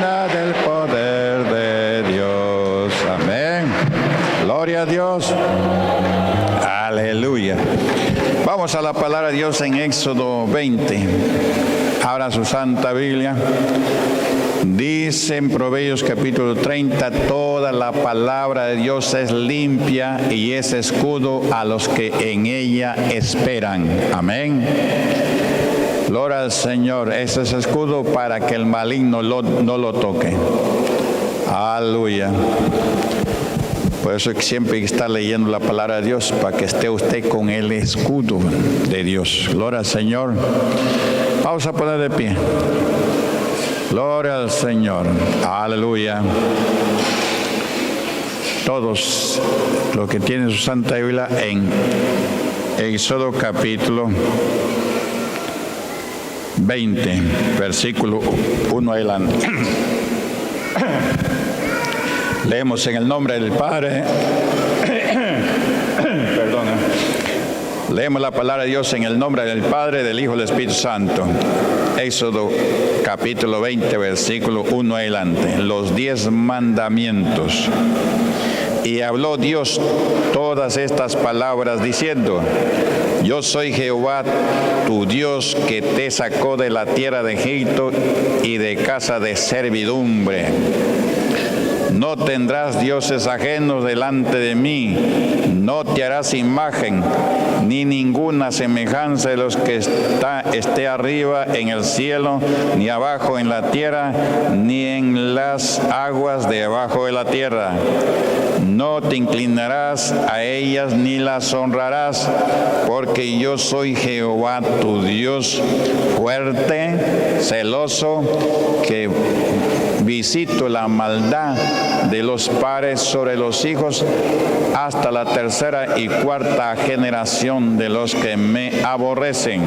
llena del poder de Dios. Amén. Gloria a Dios. Aleluya. Vamos a la palabra de Dios en Éxodo 20. Abra su Santa Biblia. Dice en Proverbios capítulo 30, toda la palabra de Dios es limpia y es escudo a los que en ella esperan. Amén. Gloria al Señor. Ese es escudo para que el maligno no lo toque. Aleluya. Por eso siempre hay que estar leyendo la palabra de Dios, para que esté usted con el escudo de Dios. Gloria al Señor. Vamos a poner de pie. Gloria al Señor. Aleluya. Todos los que tienen su Santa Biblia en Éxodo capítulo 20, versículo 1 adelante. Leemos en el nombre del Padre. Perdona. Leemos la palabra de Dios en el nombre del Padre, del Hijo y del Espíritu Santo. Éxodo capítulo 20, versículo 1 adelante. Los 10 mandamientos. Y habló Dios todas estas palabras diciendo: Yo soy Jehová, tu Dios, que te sacó de la tierra de Egipto y de casa de servidumbre. No tendrás dioses ajenos delante de mí, no te harás imagen, ni ninguna semejanza de los que esté arriba en el cielo, ni abajo en la tierra, ni en las aguas debajo de la tierra. No te inclinarás a ellas ni las honrarás, porque yo soy Jehová tu Dios, fuerte, celoso, que visito la maldad de los padres sobre los hijos hasta la tercera y cuarta generación de los que me aborrecen.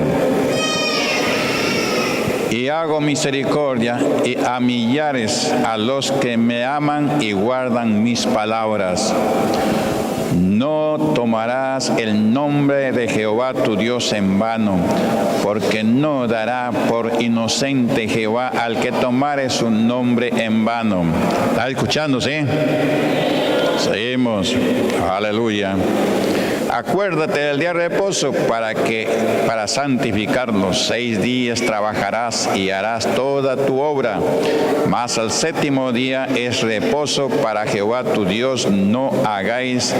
Y hago misericordia y a millares a los que me aman y guardan mis palabras. No tomarás el nombre de Jehová tu Dios en vano, porque no dará por inocente Jehová al que tomare su nombre en vano. ¿Está escuchando, sí? Seguimos. Aleluya. Acuérdate del día de reposo para santificarlo. 6 días trabajarás y harás toda tu obra, mas al séptimo día es reposo para Jehová tu Dios. No hagáis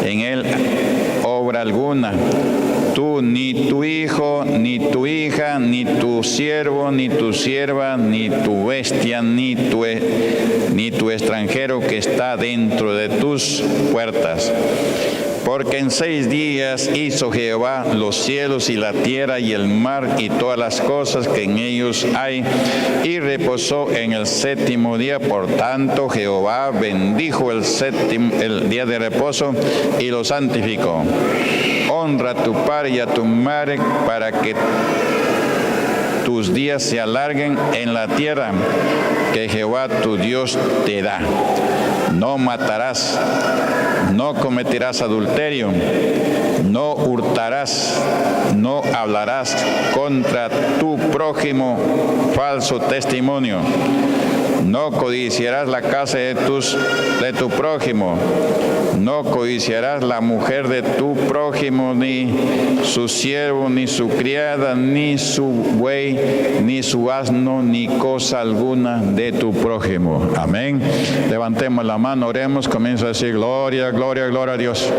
en él obra alguna, tú, ni tu hijo, ni tu hija, ni tu siervo, ni tu sierva, ni tu bestia, ni tu extranjero que está dentro de tus puertas. Porque en 6 días hizo Jehová los cielos y la tierra y el mar y todas las cosas que en ellos hay, y reposó en el séptimo día. Por tanto, Jehová bendijo el día de reposo y lo santificó. Honra a tu padre y a tu madre, para que tus días se alarguen en la tierra que Jehová tu Dios te da. No matarás, no cometerás adulterio, no hurtarás, no hablarás contra tu prójimo falso testimonio, no codiciarás la casa de tu prójimo, no codiciarás la mujer de tu prójimo, ni su siervo, ni su criada, ni su buey, ni su asno, ni cosa alguna de tu prójimo. Amén. Levantemos la mano, oremos, comienza a decir: gloria, gloria, gloria a Dios.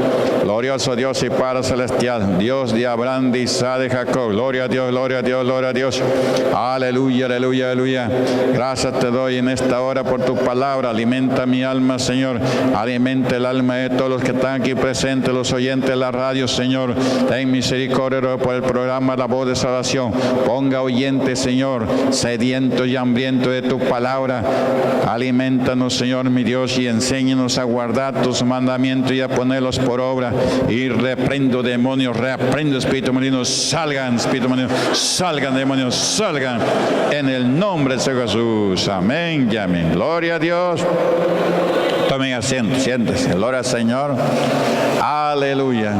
Glorioso Dios y Padre celestial, Dios de Abraham, de Isaac, de Jacob. Gloria a Dios, gloria a Dios, gloria a Dios. Aleluya, aleluya, aleluya. Gracias te doy en esta hora por tu palabra. Alimenta mi alma, Señor. Alimenta el alma de todos los que están aquí presentes, los oyentes de la radio, Señor. Ten misericordia por el programa La Voz de Salvación. Ponga oyentes, Señor, sedientos y hambrientos de tu palabra. Alimentanos, Señor, mi Dios, y enséñanos a guardar tus mandamientos y a ponerlos por obra. Y reprendo demonios, reprendo espíritu maligno, salgan espíritu maligno, salgan demonios, salgan en el nombre de Jesús. Amén y amén. Gloria a Dios. Tomen asiento, siéntese. Gloria al Señor. Aleluya.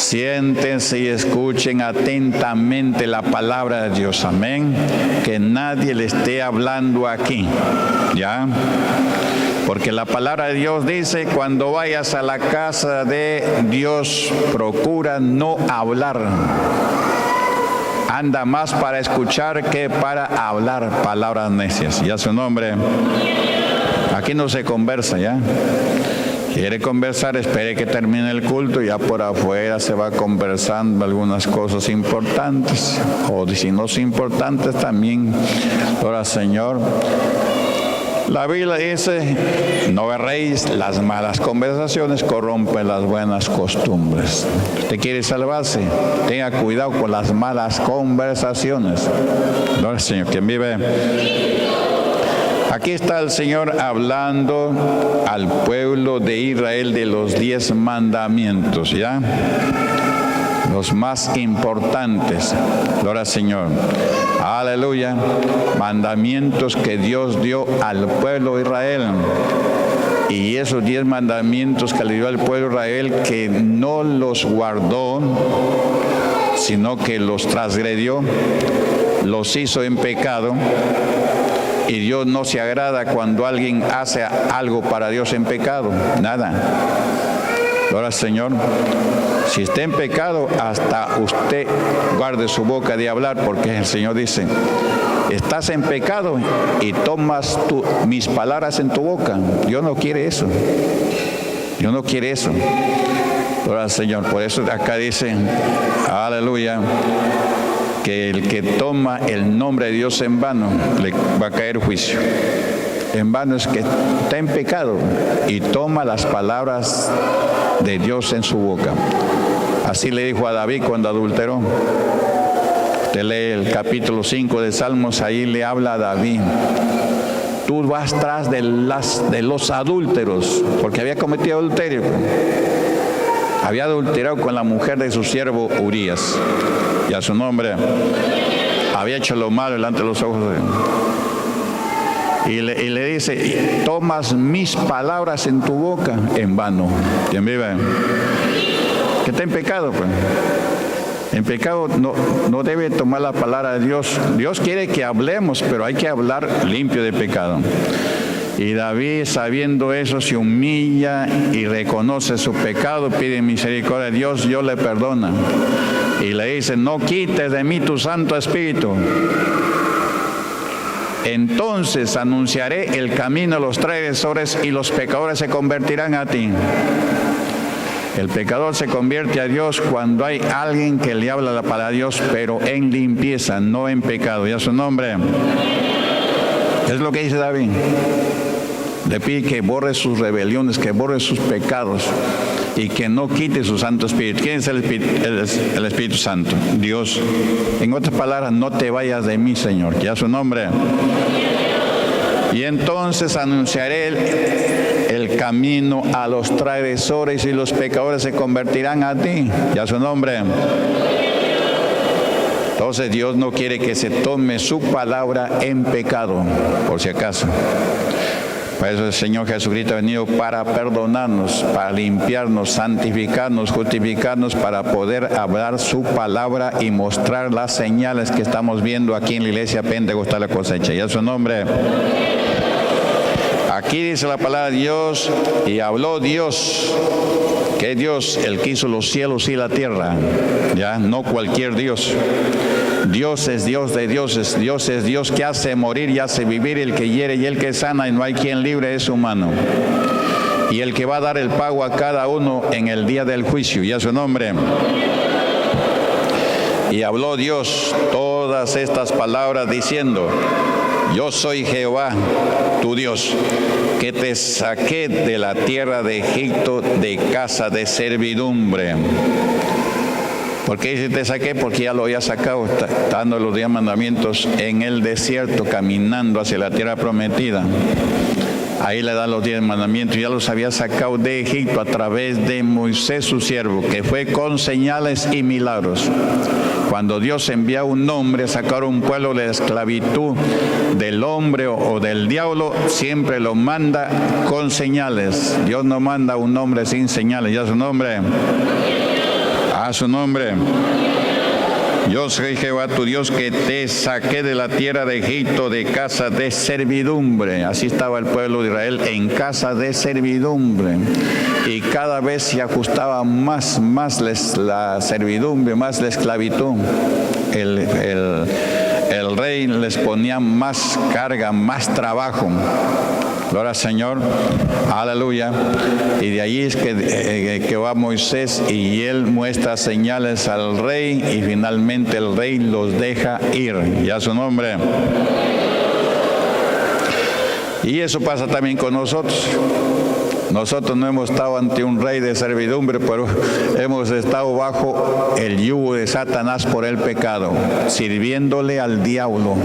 Siéntense y escuchen atentamente la palabra de Dios. Amén. Que nadie le esté hablando aquí. ¿Ya? Porque la palabra de Dios dice, cuando vayas a la casa de Dios, procura no hablar. Anda más para escuchar que para hablar palabras necias. Ya su nombre. Aquí no se conversa, ¿ya? Quiere conversar, espere que termine el culto, ya por afuera se va conversando algunas cosas importantes, o si no son importantes también, ahora Señor. La Biblia dice, no erréis, las malas conversaciones corrompen las buenas costumbres. ¿Usted quiere salvarse? Tenga cuidado con las malas conversaciones. Gloria al Señor, ¿quién vive? Aquí está el Señor hablando al pueblo de Israel de los 10 mandamientos, ¿ya? Los más importantes. Gloria al Señor. Aleluya. Mandamientos que Dios dio al pueblo de Israel. Y esos 10 mandamientos que le dio al pueblo de Israel, que no los guardó, sino que los transgredió, los hizo en pecado. Y Dios no se agrada cuando alguien hace algo para Dios en pecado. Nada. Gloria al Señor. Si está en pecado, hasta usted guarde su boca de hablar, porque el Señor dice, estás en pecado y tomas mis palabras en tu boca. Dios no quiere eso. Dios no quiere eso. Gloria al Señor. Por eso acá dice, aleluya, que el que toma el nombre de Dios en vano, le va a caer juicio. En vano es que está en pecado y toma las palabras de Dios en su boca. Así le dijo a David cuando adulteró. Usted lee el capítulo 5 de Salmos, ahí le habla a David. Tú vas tras de los adúlteros, porque había cometido adulterio. Había adulterado con la mujer de su siervo Urías. Y a su nombre había hecho lo malo delante de los ojos de Dios. Y le dice, tomas mis palabras en tu boca en vano. ¿Quién vive? Que está en pecado, pues. En pecado no debe tomar la palabra de Dios. Dios quiere que hablemos, pero hay que hablar limpio de pecado. Y David, sabiendo eso, se humilla y reconoce su pecado, pide misericordia de Dios, Dios le perdona. Y le dice, no quites de mí tu Santo Espíritu. Entonces anunciaré el camino a los transgresores y los pecadores se convertirán a ti. El pecador se convierte a Dios cuando hay alguien que le habla la palabra de Dios, pero en limpieza, no en pecado. Y a su nombre. Es lo que dice David. Le pide que borre sus rebeliones, que borre sus pecados y que no quite su Santo Espíritu. ¿Quién es el Espíritu Santo? Dios. En otras palabras, no te vayas de mí, Señor, que a su nombre. Y entonces anunciaré el camino a los transgresores y los pecadores se convertirán a ti, y a su nombre. Entonces Dios no quiere que se tome su palabra en pecado, por si acaso. Por eso el Señor Jesucristo ha venido para perdonarnos, para limpiarnos, santificarnos, justificarnos, para poder hablar su palabra y mostrar las señales que estamos viendo aquí en la iglesia Pentecostal La Cosecha. Y a su nombre. Aquí dice la palabra de Dios, y habló Dios. ¿Qué Dios? El que hizo los cielos y la tierra. Ya, no cualquier Dios. Dios es Dios de dioses. Dios es Dios que hace morir y hace vivir, el que hiere y el que sana, y no hay quien libre de su mano. Y el que va a dar el pago a cada uno en el día del juicio, y a su nombre. Y habló Dios todas estas palabras diciendo, yo soy Jehová, tu Dios, que te saqué de la tierra de Egipto, de casa de servidumbre. ¿Por qué dice te saqué? Porque ya lo había sacado, dando los 10 mandamientos en el desierto, caminando hacia la tierra prometida. Ahí le dan los 10 mandamientos, ya los había sacado de Egipto a través de Moisés su siervo, que fue con señales y milagros. Cuando Dios envía un hombre a sacar un pueblo de la esclavitud del hombre o del diablo, siempre lo manda con señales. Dios no manda un hombre sin señales, ya su nombre. A su nombre. Yo soy Jehová tu Dios que te saqué de la tierra de Egipto, de casa de servidumbre. Así estaba el pueblo de Israel, en casa de servidumbre. Y cada vez se ajustaba más la servidumbre, más la esclavitud. El rey les ponía más carga, más trabajo. Gloria al Señor, aleluya. Y de allí es que va Moisés y él muestra señales al rey y finalmente el rey los deja ir. Y a su nombre. Y eso pasa también con nosotros. Nosotros no hemos estado ante un rey de servidumbre, pero hemos estado bajo el yugo de Satanás por el pecado, sirviéndole al diablo.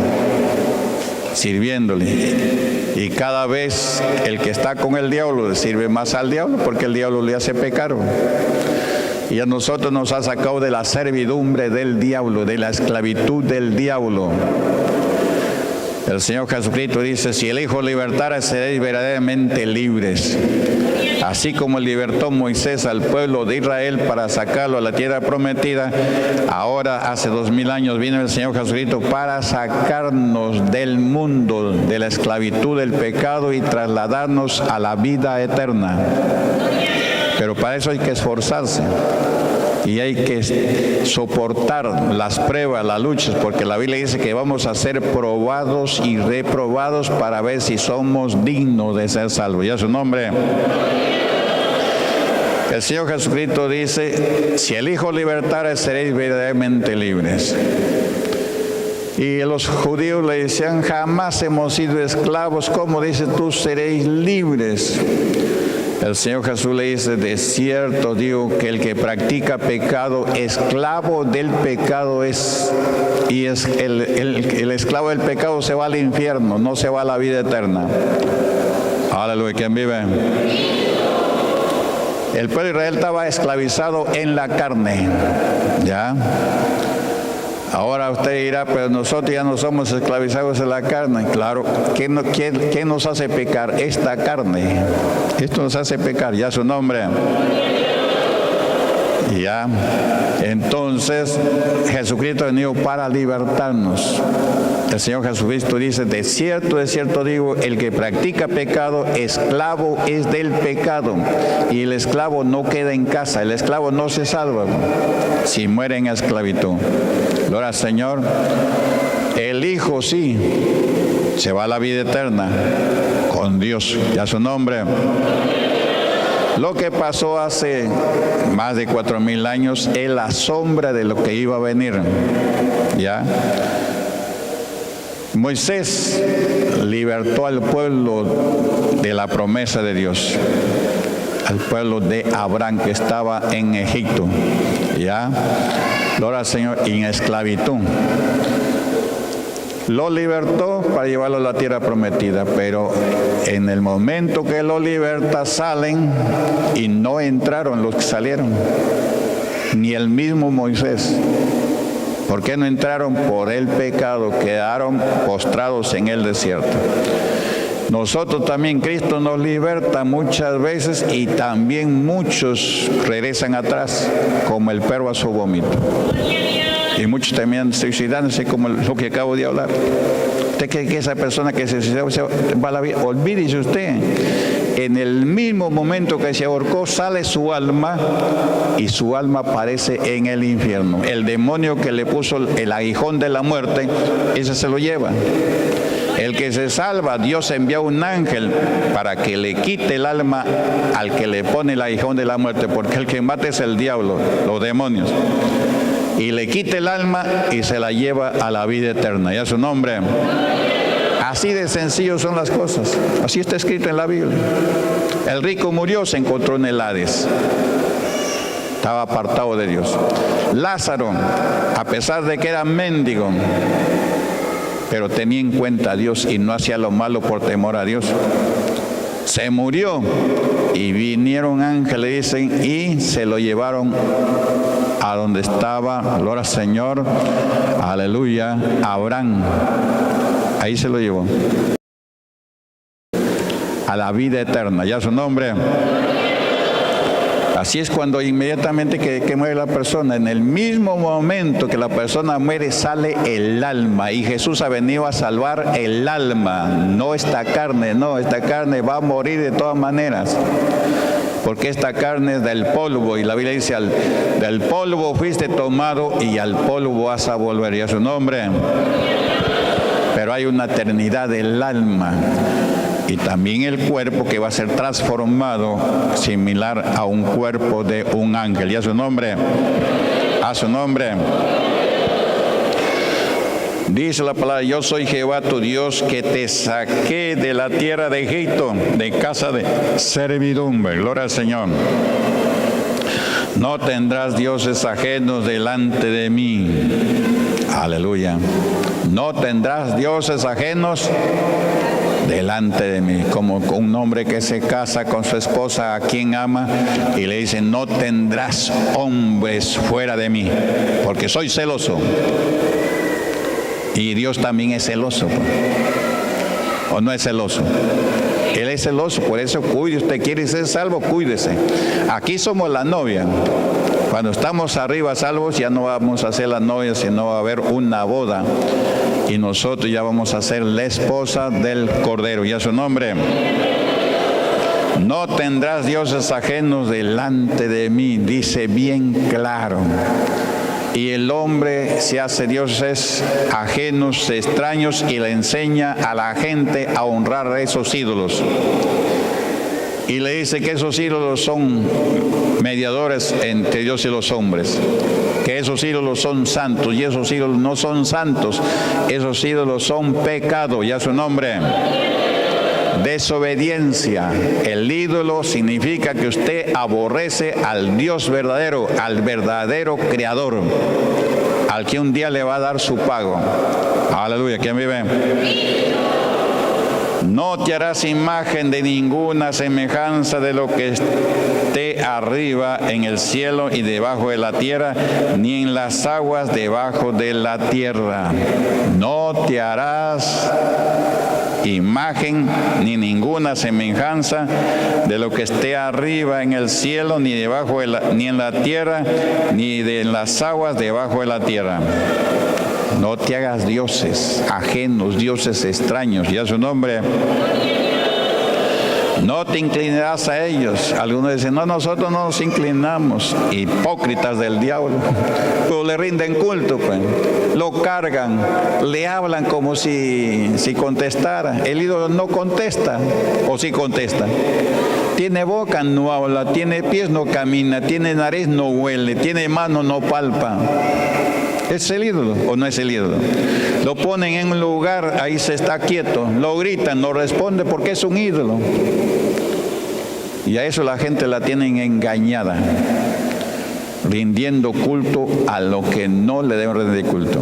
Sirviéndole. Y cada vez el que está con el diablo le sirve más al diablo porque el diablo le hace pecar. Y a nosotros nos ha sacado de la servidumbre del diablo, de la esclavitud del diablo. El Señor Jesucristo dice, si el Hijo libertara, seréis verdaderamente libres. Así como libertó Moisés al pueblo de Israel para sacarlo a la tierra prometida, ahora hace 2000 años vino el Señor Jesucristo para sacarnos del mundo, de la esclavitud del pecado y trasladarnos a la vida eterna. Pero para eso hay que esforzarse. Y hay que soportar las pruebas, las luchas, porque la Biblia dice que vamos a ser probados y reprobados para ver si somos dignos de ser salvos. Y a su nombre. El Señor Jesucristo dice, si el Hijo libertara, seréis verdaderamente libres. Y los judíos le decían, jamás hemos sido esclavos, ¿cómo dices tú seréis libres? El Señor Jesús le dice, de cierto digo que el que practica pecado, esclavo del pecado es. Y es el esclavo del pecado se va al infierno, no se va a la vida eterna. Aleluya, ¿quién vive? El pueblo de Israel estaba esclavizado en la carne, ¿ya? Ahora usted dirá, pero nosotros ya no somos esclavizados en la carne. Claro, ¿qué nos hace pecar? Esta carne. Esto nos hace pecar, ya su nombre. Ya. Entonces, Jesucristo ha venido para libertarnos. El Señor Jesucristo dice, de cierto digo, el que practica pecado, esclavo es del pecado. Y el esclavo no queda en casa, el esclavo no se salva si muere en esclavitud. Gloria al Señor. El Hijo sí, se va a la vida eterna con Dios, ya su nombre. Lo que pasó hace más de 4000 años es la sombra de lo que iba a venir, ¿ya? Moisés libertó al pueblo de la promesa de Dios, al pueblo de Abraham que estaba en Egipto, ¿ya? Gloria al Señor, en esclavitud. Lo libertó para llevarlo a la tierra prometida, pero en el momento que lo liberta salen y no entraron los que salieron, ni el mismo Moisés. ¿Por qué no entraron? Por el pecado, quedaron postrados en el desierto. Nosotros también, Cristo nos liberta muchas veces y también muchos regresan atrás, como el perro a su vómito. Y muchos terminan suicidándose, como lo que acabo de hablar. ¿Usted cree que esa persona que se suicidó va a la vida? Olvídese usted. En el mismo momento que se ahorcó, sale su alma y su alma aparece en el infierno. El demonio que le puso el aguijón de la muerte, ese se lo lleva. El que se salva, Dios envía un ángel para que le quite el alma al que le pone el aguijón de la muerte, porque el que mata es el diablo, los demonios. Y le quita el alma y se la lleva a la vida eterna. ¿Ya su nombre? Así de sencillo son las cosas. Así está escrito en la Biblia. El rico murió, se encontró en el Hades. Estaba apartado de Dios. Lázaro, a pesar de que era mendigo, pero tenía en cuenta a Dios y no hacía lo malo por temor a Dios, se murió y vinieron ángeles, dicen, y se lo llevaron a donde estaba, gloria al Señor, aleluya, Abraham. Ahí se lo llevó a la vida eterna, ya su nombre. Así es cuando inmediatamente que muere la persona, en el mismo momento que la persona muere, sale el alma. Y Jesús ha venido a salvar el alma, no esta carne. No, esta carne va a morir de todas maneras. Porque esta carne es del polvo, y la Biblia dice, del polvo fuiste tomado y al polvo vas a volver, y a su nombre. Pero hay una eternidad del alma y también el cuerpo que va a ser transformado similar a un cuerpo de un ángel, y a su nombre. A su nombre. Dice la palabra, yo soy Jehová tu Dios que te saqué de la tierra de Egipto, de casa de servidumbre. Gloria al Señor. No tendrás dioses ajenos delante de mí. Aleluya. No tendrás dioses ajenos delante de mí. Como un hombre que se casa con su esposa, a quien ama, y le dice, no tendrás hombres fuera de mí, porque soy celoso. Y Dios también es celoso, ¿o no es celoso? Él es celoso, por eso cuide. Usted quiere ser salvo, cuídese. Aquí somos la novia. Cuando estamos arriba salvos, ya no vamos a ser la novia, sino va a haber una boda. Y nosotros ya vamos a ser la esposa del Cordero. Y a su nombre. No tendrás dioses ajenos delante de mí, dice bien claro. Y el hombre se hace dioses ajenos, extraños, y le enseña a la gente a honrar a esos ídolos. Y le dice que esos ídolos son mediadores entre Dios y los hombres, que esos ídolos son santos, y esos ídolos no son santos, esos ídolos son pecado, y a su nombre. Desobediencia. El ídolo significa que usted aborrece al Dios verdadero, al verdadero Creador, al que un día le va a dar su pago. Aleluya. ¿Quién vive? No te harás imagen de ninguna semejanza de lo que esté arriba en el cielo y debajo de la tierra, ni en las aguas debajo de la tierra. No te harás imagen ni ninguna semejanza de lo que esté arriba en el cielo, ni debajo de ni en la tierra, ni de las aguas debajo de la tierra. No te hagas dioses ajenos, dioses extraños, y a su nombre. No te inclinarás a ellos. Algunos dicen, no, nosotros no nos inclinamos. Hipócritas del diablo. Pero le rinden culto, pues. Lo cargan, le hablan como si contestara. El ídolo no contesta, o sí contesta. Tiene boca, no habla. Tiene pies, no camina. Tiene nariz, no huele. Tiene mano, no palpa. ¿Es el ídolo o no es el ídolo? Lo ponen en un lugar, ahí se está quieto. Lo gritan, no responde porque es un ídolo. Y a eso la gente la tienen engañada, rindiendo culto a lo que no le deben rendir culto.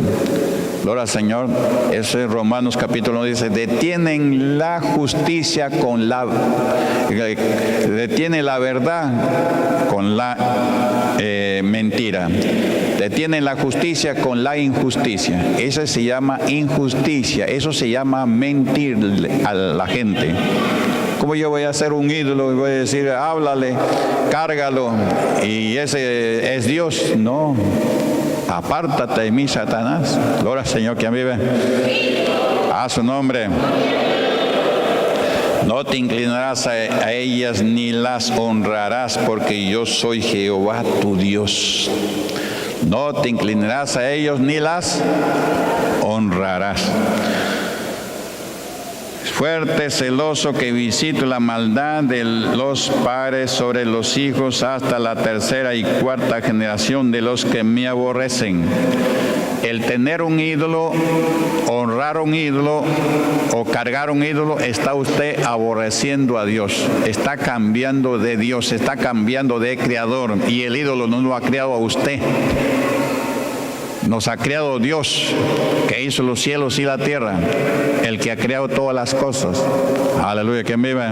Gloria al Señor. Eso es Romanos capítulo 1, dice, detienen la justicia con la... detiene la verdad con la mentira. Detienen la justicia con la injusticia. Eso se llama injusticia. Eso se llama mentir a la gente. ¿Cómo yo voy a hacer un ídolo y voy a decir, háblale, cárgalo, y ese es Dios? No. Apártate de mí, Satanás. Gloria al Señor, quien vive. A su nombre. No te inclinarás a ellas ni las honrarás, porque yo soy Jehová tu Dios. No te inclinarás a ellos ni las honrarás. Fuerte, celoso, que visito la maldad de los padres sobre los hijos hasta la tercera y cuarta generación de los que me aborrecen. El tener un ídolo, honrar un ídolo o cargar un ídolo, está usted aborreciendo a Dios. Está cambiando de Dios, está cambiando de Creador. Y el ídolo no lo ha creado a usted. Nos ha creado Dios, que hizo los cielos y la tierra, el que ha creado todas las cosas. Aleluya, ¿quién vive?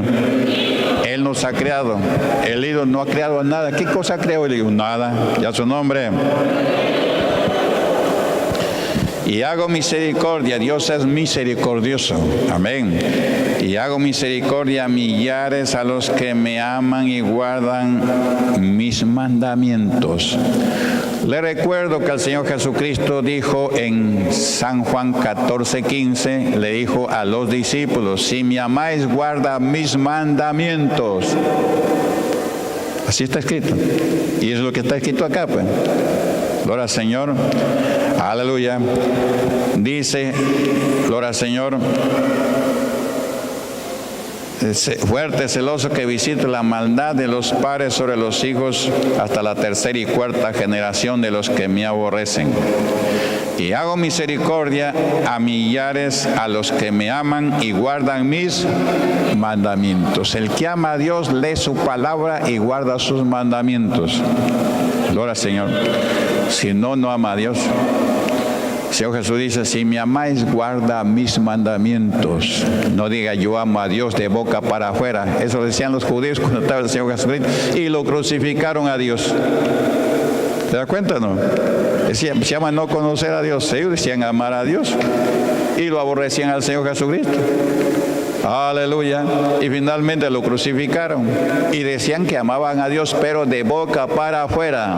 Él nos ha creado. El ídolo no ha creado nada. ¿Qué cosa ha creado el ídolo? Nada. Ya su nombre. Y hago misericordia. Dios es misericordioso. Amén. y hago misericordia a millares a los que me aman y guardan mis mandamientos. Le recuerdo que el Señor Jesucristo dijo en San Juan 14:15, le dijo a los discípulos: si me amáis, guarda mis mandamientos. Así está escrito. Y es lo que está escrito acá, pues. Gloria al Señor. Aleluya. Dice, gloria al Señor, fuerte, celoso, que visite la maldad de los padres sobre los hijos hasta la tercera y cuarta generación de los que me aborrecen. Y hago misericordia a millares a los que me aman y guardan mis mandamientos. El que ama a Dios lee su palabra y guarda sus mandamientos. Gloria al Señor. Si no, no ama a Dios. El Señor Jesús dice: si me amáis, guarda mis mandamientos. No diga yo amo a Dios de boca para afuera. Eso decían los judíos cuando estaba el Señor Jesucristo y lo crucificaron a Dios. ¿Te das cuenta o no? Se llama no conocer a Dios. Ellos decían amar a Dios y lo aborrecían al Señor Jesucristo. Aleluya. Y finalmente lo crucificaron y decían que amaban a Dios, pero de boca para afuera.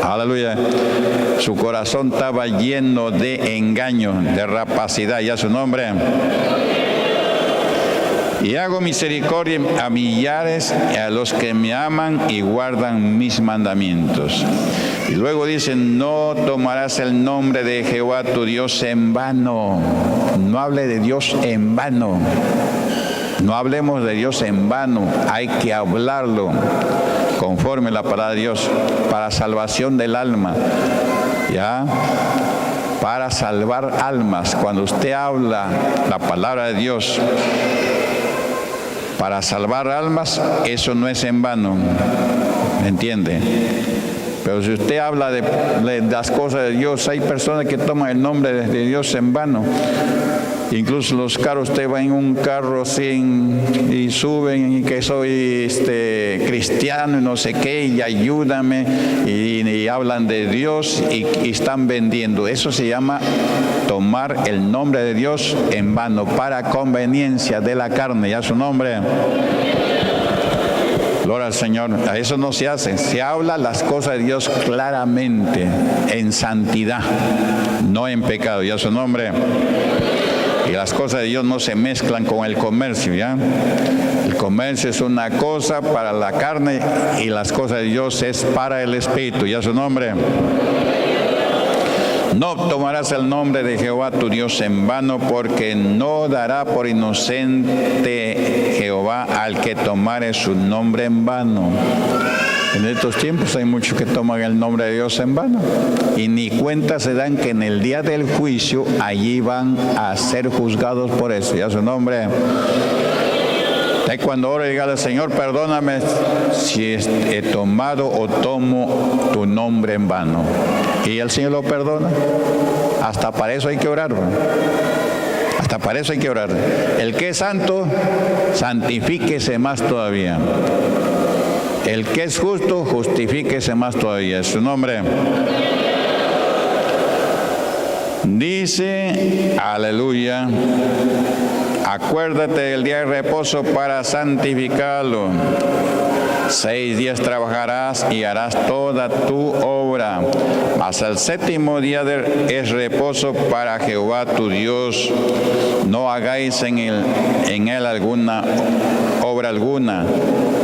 Aleluya. Su corazón estaba lleno de engaño, de rapacidad. Y a su nombre. Y hago misericordia a millares a los que me aman y guardan mis mandamientos. Y luego dice: no tomarás el nombre de Jehová tu Dios en vano. No hable de Dios en vano. No hablemos de Dios en vano. Hay que hablarlo conforme la palabra de Dios para salvación del alma. ¿Ya? Para salvar almas. Cuando usted habla la palabra de Dios para salvar almas, eso no es en vano. ¿Me entiende? Pero si usted habla de las cosas de Dios, hay personas que toman el nombre de Dios en vano. Incluso los carros, usted va en un carro y suben y que soy cristiano y no sé qué, y ayúdame, y hablan de Dios y están vendiendo. Eso se llama tomar el nombre de Dios en vano para conveniencia de la carne. Ya su nombre. Gloria al Señor. A eso no se hace. Se habla las cosas de Dios claramente, en santidad, no en pecado. Ya su nombre. Y las cosas de Dios no se mezclan con el comercio, ¿ya? El comercio es una cosa para la carne y las cosas de Dios es para el espíritu. ¿Ya su nombre? No tomarás el nombre de Jehová tu Dios en vano, porque no dará por inocente Jehová al que tomare su nombre en vano. En estos tiempos hay muchos que toman el nombre de Dios en vano y ni cuenta se dan que en el día del juicio allí van a ser juzgados por eso. Ya su nombre. Cuando ore, dígale: Señor, perdóname si he tomado o tomo tu nombre en vano. Y el Señor lo perdona. Hasta para eso hay que orar. Hasta para eso hay que orar. El que es santo, santifíquese más todavía. El que es justo, justifíquese más todavía. Su nombre. Dice, aleluya: acuérdate del día de reposo para santificarlo. 6 días trabajarás y harás toda tu obra, mas el séptimo día es reposo para Jehová tu Dios. No hagáis en él alguna obra alguna,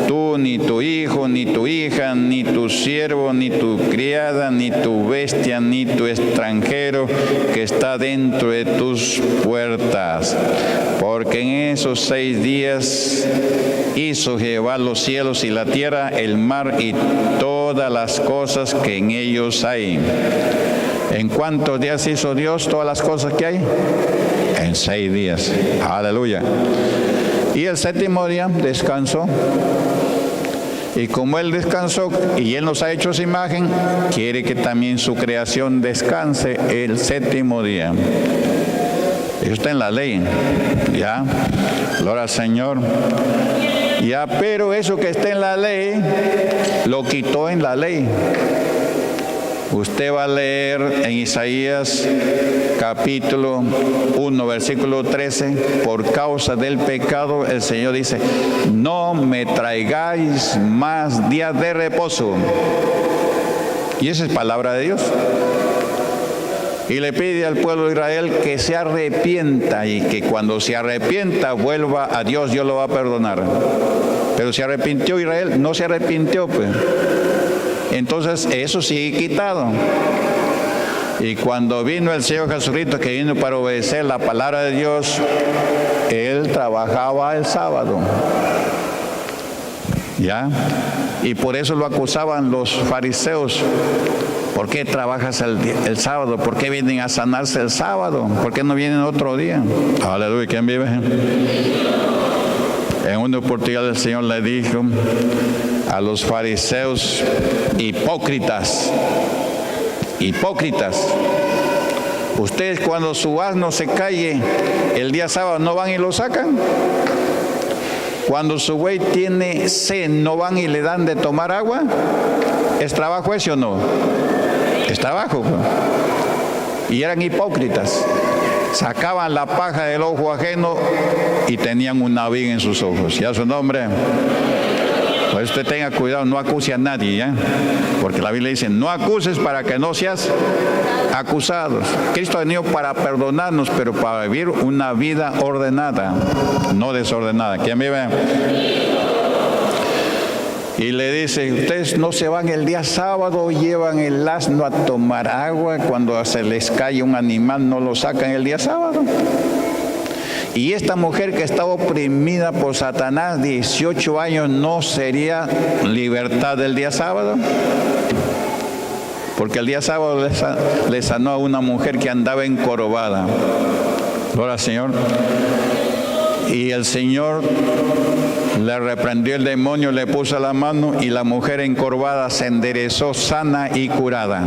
tú, ni tu hijo, ni tu hija, ni tu siervo, ni tu criada, ni tu bestia, ni tu extranjero que está dentro de tus puertas. Porque en esos 6 días hizo Jehová los cielos y la tierra, el mar y todas las cosas que en ellos hay. ¿En cuántos días hizo Dios todas las cosas que hay? En 6 días. Aleluya. Y el séptimo día descansó. Y como Él descansó y Él nos ha hecho esa imagen, quiere que también su creación descanse el séptimo día. Eso está en la ley. ¿Ya? Gloria al Señor. Ya, pero eso que está en la ley, lo quitó en la ley. Usted va a leer en Isaías capítulo 1, versículo 13, por causa del pecado, el Señor dice, no me traigáis más días de reposo. Y esa es palabra de Dios. Y le pide al pueblo de Israel que se arrepienta y que cuando se arrepienta vuelva a Dios, Dios lo va a perdonar. Pero se arrepintió Israel, no se arrepintió, pues. Entonces eso sigue quitado. Y cuando vino el Señor Jesucristo, que vino para obedecer la palabra de Dios, Él trabajaba el sábado. ¿Ya? Y por eso lo acusaban los fariseos. ¿Por qué trabajas el sábado? ¿Por qué vienen a sanarse el sábado? ¿Por qué no vienen otro día? Aleluya, ¿quién vive? En una oportunidad el Señor le dijo a los fariseos, hipócritas, ustedes cuando su asno se calle el día sábado no van y lo sacan. Cuando su buey tiene sed no van y le dan de tomar agua. ¿Es trabajo ese o no? Es trabajo. Y eran hipócritas. Sacaban la paja del ojo ajeno y tenían una viga en sus ojos. ¿Ya su nombre? Pues usted tenga cuidado, no acuse a nadie, ¿ya? Porque la Biblia dice, no acuses para que no seas acusados. Cristo ha venido para perdonarnos, pero para vivir una vida ordenada, no desordenada. ¿Quién vive? Y le dice, ustedes no se van el día sábado, llevan el asno a tomar agua, cuando se les cae un animal no lo sacan el día sábado. Y esta mujer que estaba oprimida por Satanás 18 años, ¿no sería libertad del día sábado? Porque el día sábado le sanó a una mujer que andaba encorvada. Gloria al Señor. Y el Señor le reprendió el demonio, le puso la mano y la mujer encorvada se enderezó sana y curada.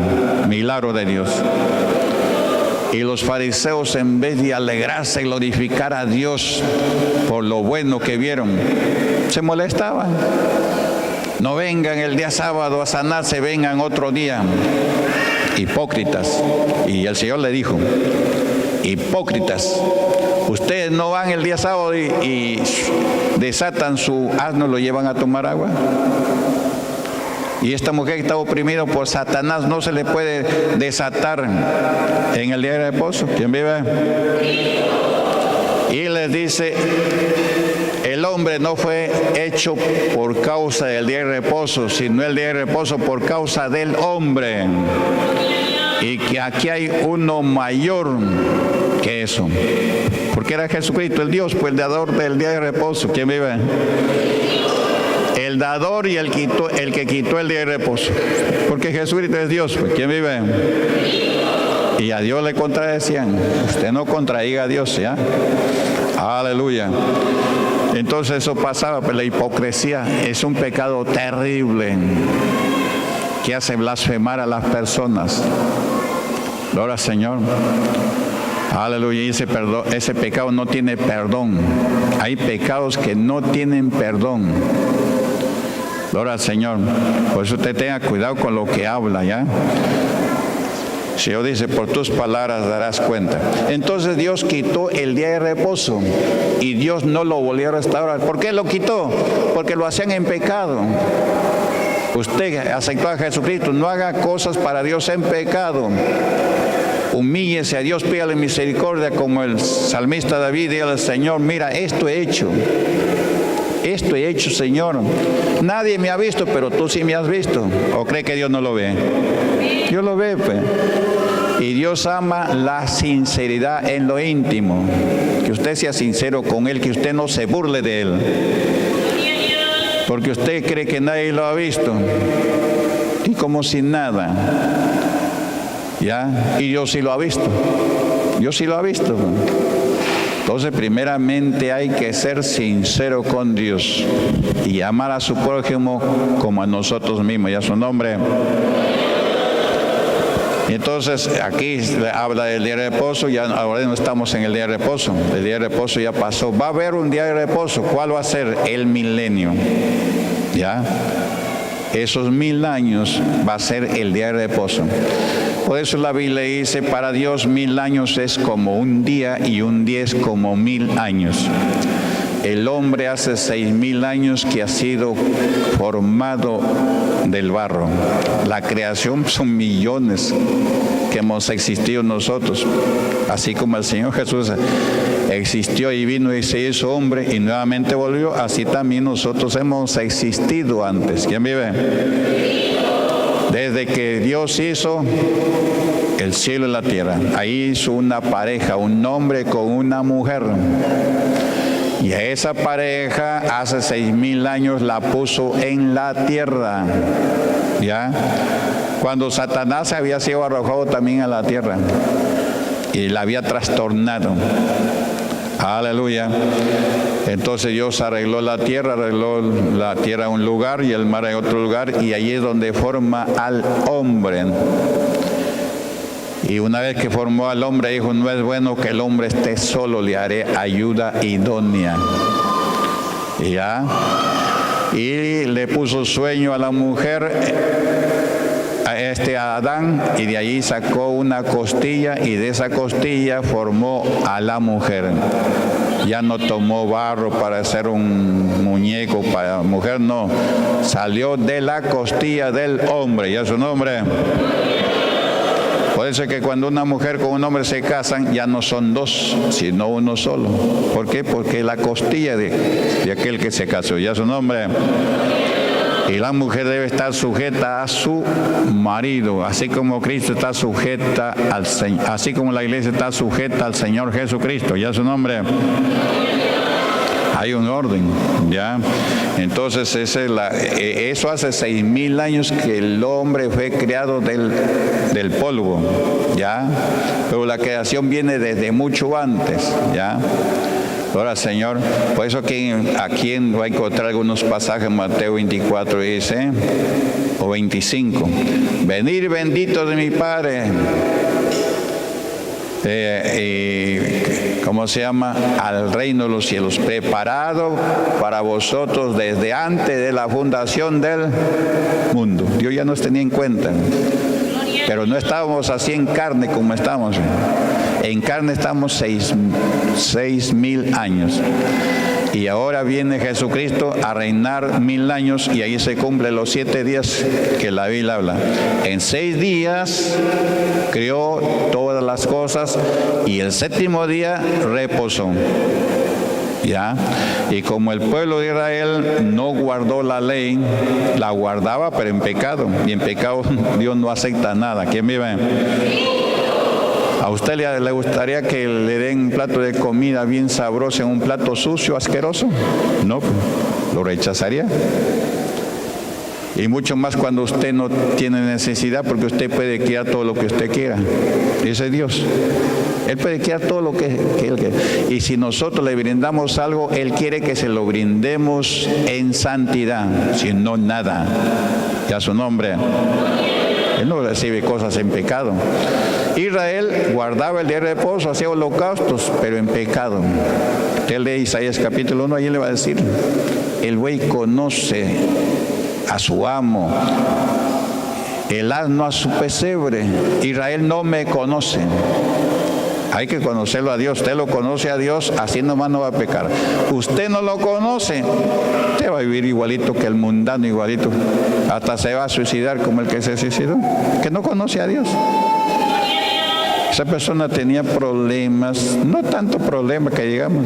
Milagro de Dios. Y los fariseos, en vez de alegrarse y glorificar a Dios por lo bueno que vieron, se molestaban. No vengan el día sábado a sanarse, vengan otro día. Hipócritas. Y el Señor le dijo, hipócritas, ustedes no van el día sábado y desatan su asno, lo llevan a tomar agua. Y esta mujer que está oprimida por Satanás no se le puede desatar en el día de reposo. ¿Quién vive? Y les dice, el hombre no fue hecho por causa del día de reposo, sino el día de reposo por causa del hombre. Y que aquí hay uno mayor que eso. Porque era Jesucristo, el Dios, pues el dador del día de reposo. ¿Quién vive? El dador y el que quitó el día de reposo. Porque Jesucristo es Dios, pues ¿quién vive? Y a Dios le contradecían. Usted no contradiga a Dios, ¿ya? Aleluya. Entonces eso pasaba, pues la hipocresía es un pecado terrible que hace blasfemar a las personas. Gloria al Señor. Aleluya. Y ese pecado no tiene perdón. Hay pecados que no tienen perdón. Gloria al Señor. Por eso usted tenga cuidado con lo que habla, ¿ya? El Señor dice, por tus palabras darás cuenta. Entonces Dios quitó el día de reposo y Dios no lo volvió a restaurar. ¿Por qué lo quitó? Porque lo hacían en pecado. Usted aceptó a Jesucristo, no haga cosas para Dios en pecado. Humíllese a Dios, pídale misericordia como el salmista David, dígale al Señor, mira, esto he hecho, Señor. Nadie me ha visto, pero tú sí me has visto. ¿O cree que Dios no lo ve? Dios lo ve, pues. Y Dios ama la sinceridad en lo íntimo. Que usted sea sincero con Él, que usted no se burle de Él. Porque usted cree que nadie lo ha visto. Y como sin nada. ¿Ya? Y Dios sí lo ha visto. Dios sí lo ha visto. Entonces, primeramente hay que ser sincero con Dios y amar a su prójimo como a nosotros mismos. ¿Ya su nombre? Entonces, aquí habla del día de reposo, ya ahora no estamos en el día de reposo. El día de reposo ya pasó. Va a haber un día de reposo. ¿Cuál va a ser? El milenio. ¿Ya? esos 1000 años va a ser el día de reposo. Por eso la Biblia dice, para Dios 1000 años es como un día y un día es como 1000 años. El hombre hace 6000 años que ha sido formado del barro. La creación son millones que hemos existido nosotros. Así como el Señor Jesús existió y vino y se hizo hombre y nuevamente volvió, así también nosotros hemos existido antes. ¿Quién vive? Desde que Dios hizo el cielo y la tierra, ahí hizo una pareja, un hombre con una mujer. Y a esa pareja hace 6000 años la puso en la tierra. ¿Ya? Cuando Satanás había sido arrojado también a la tierra y la había trastornado. Aleluya. Entonces Dios arregló la tierra a un lugar y el mar a otro lugar, y allí es donde forma al hombre. Y una vez que formó al hombre, dijo, no es bueno que el hombre esté solo, le haré ayuda idónea. ¿Ya? Y le puso sueño a la mujer, a Adán, y de allí sacó una costilla, y de esa costilla formó a la mujer. Ya no tomó barro para hacer un muñeco para mujer, no. Salió de la costilla del hombre, ¿ya su nombre? Por eso es que cuando una mujer con un hombre se casan, ya no son dos, sino uno solo. ¿Por qué? Porque la costilla de aquel que se casó, ya su nombre. Y la mujer debe estar sujeta a su marido, así como Cristo está sujeta al Señor, así como la iglesia está sujeta al Señor Jesucristo, ya su nombre. Hay un orden, ¿ya? Entonces eso hace 6000 años que el hombre fue creado del polvo, ¿ya? Pero la creación viene desde mucho antes, ¿ya? Ahora, Señor, por eso aquí va a encontrar algunos pasajes, Mateo 24 dice, o 25, venid benditos de mi Padre, ¿cómo se llama? Al reino de los cielos, preparado para vosotros desde antes de la fundación del mundo. Dios ya nos tenía en cuenta, pero no estábamos así en carne como estamos. En carne estamos 6000 años. Y ahora viene Jesucristo a reinar 1000 años, y ahí se cumplen los 7 días que la Biblia habla. En 6 días creó todas las cosas y el 7º día reposó. ¿Ya? Y como el pueblo de Israel no guardó la ley, la guardaba pero en pecado. Y en pecado Dios no acepta nada. ¿Quién vive? ¿A usted le gustaría que le den un plato de comida bien sabroso en un plato sucio, asqueroso? No, lo rechazaría. Y mucho más cuando usted no tiene necesidad, porque usted puede criar todo lo que usted quiera. Ese es Dios. Él puede criar todo lo que Él quiere. Y si nosotros le brindamos algo, Él quiere que se lo brindemos en santidad, si no nada. Ya su nombre. Él no recibe cosas en pecado. Israel guardaba el día de reposo, hacía holocaustos, pero en pecado. Usted lee Isaías capítulo 1, allí le va a decir, el buey conoce a su amo, el asno a su pesebre. Israel no me conoce. Hay que conocerlo a Dios. Usted lo conoce a Dios, así nomás no va a pecar. Usted no lo conoce, usted va a vivir igualito que el mundano, igualito. Hasta se va a suicidar como el que se suicidó, que no conoce a Dios. Esa persona tenía problemas, no tanto problemas que digamos,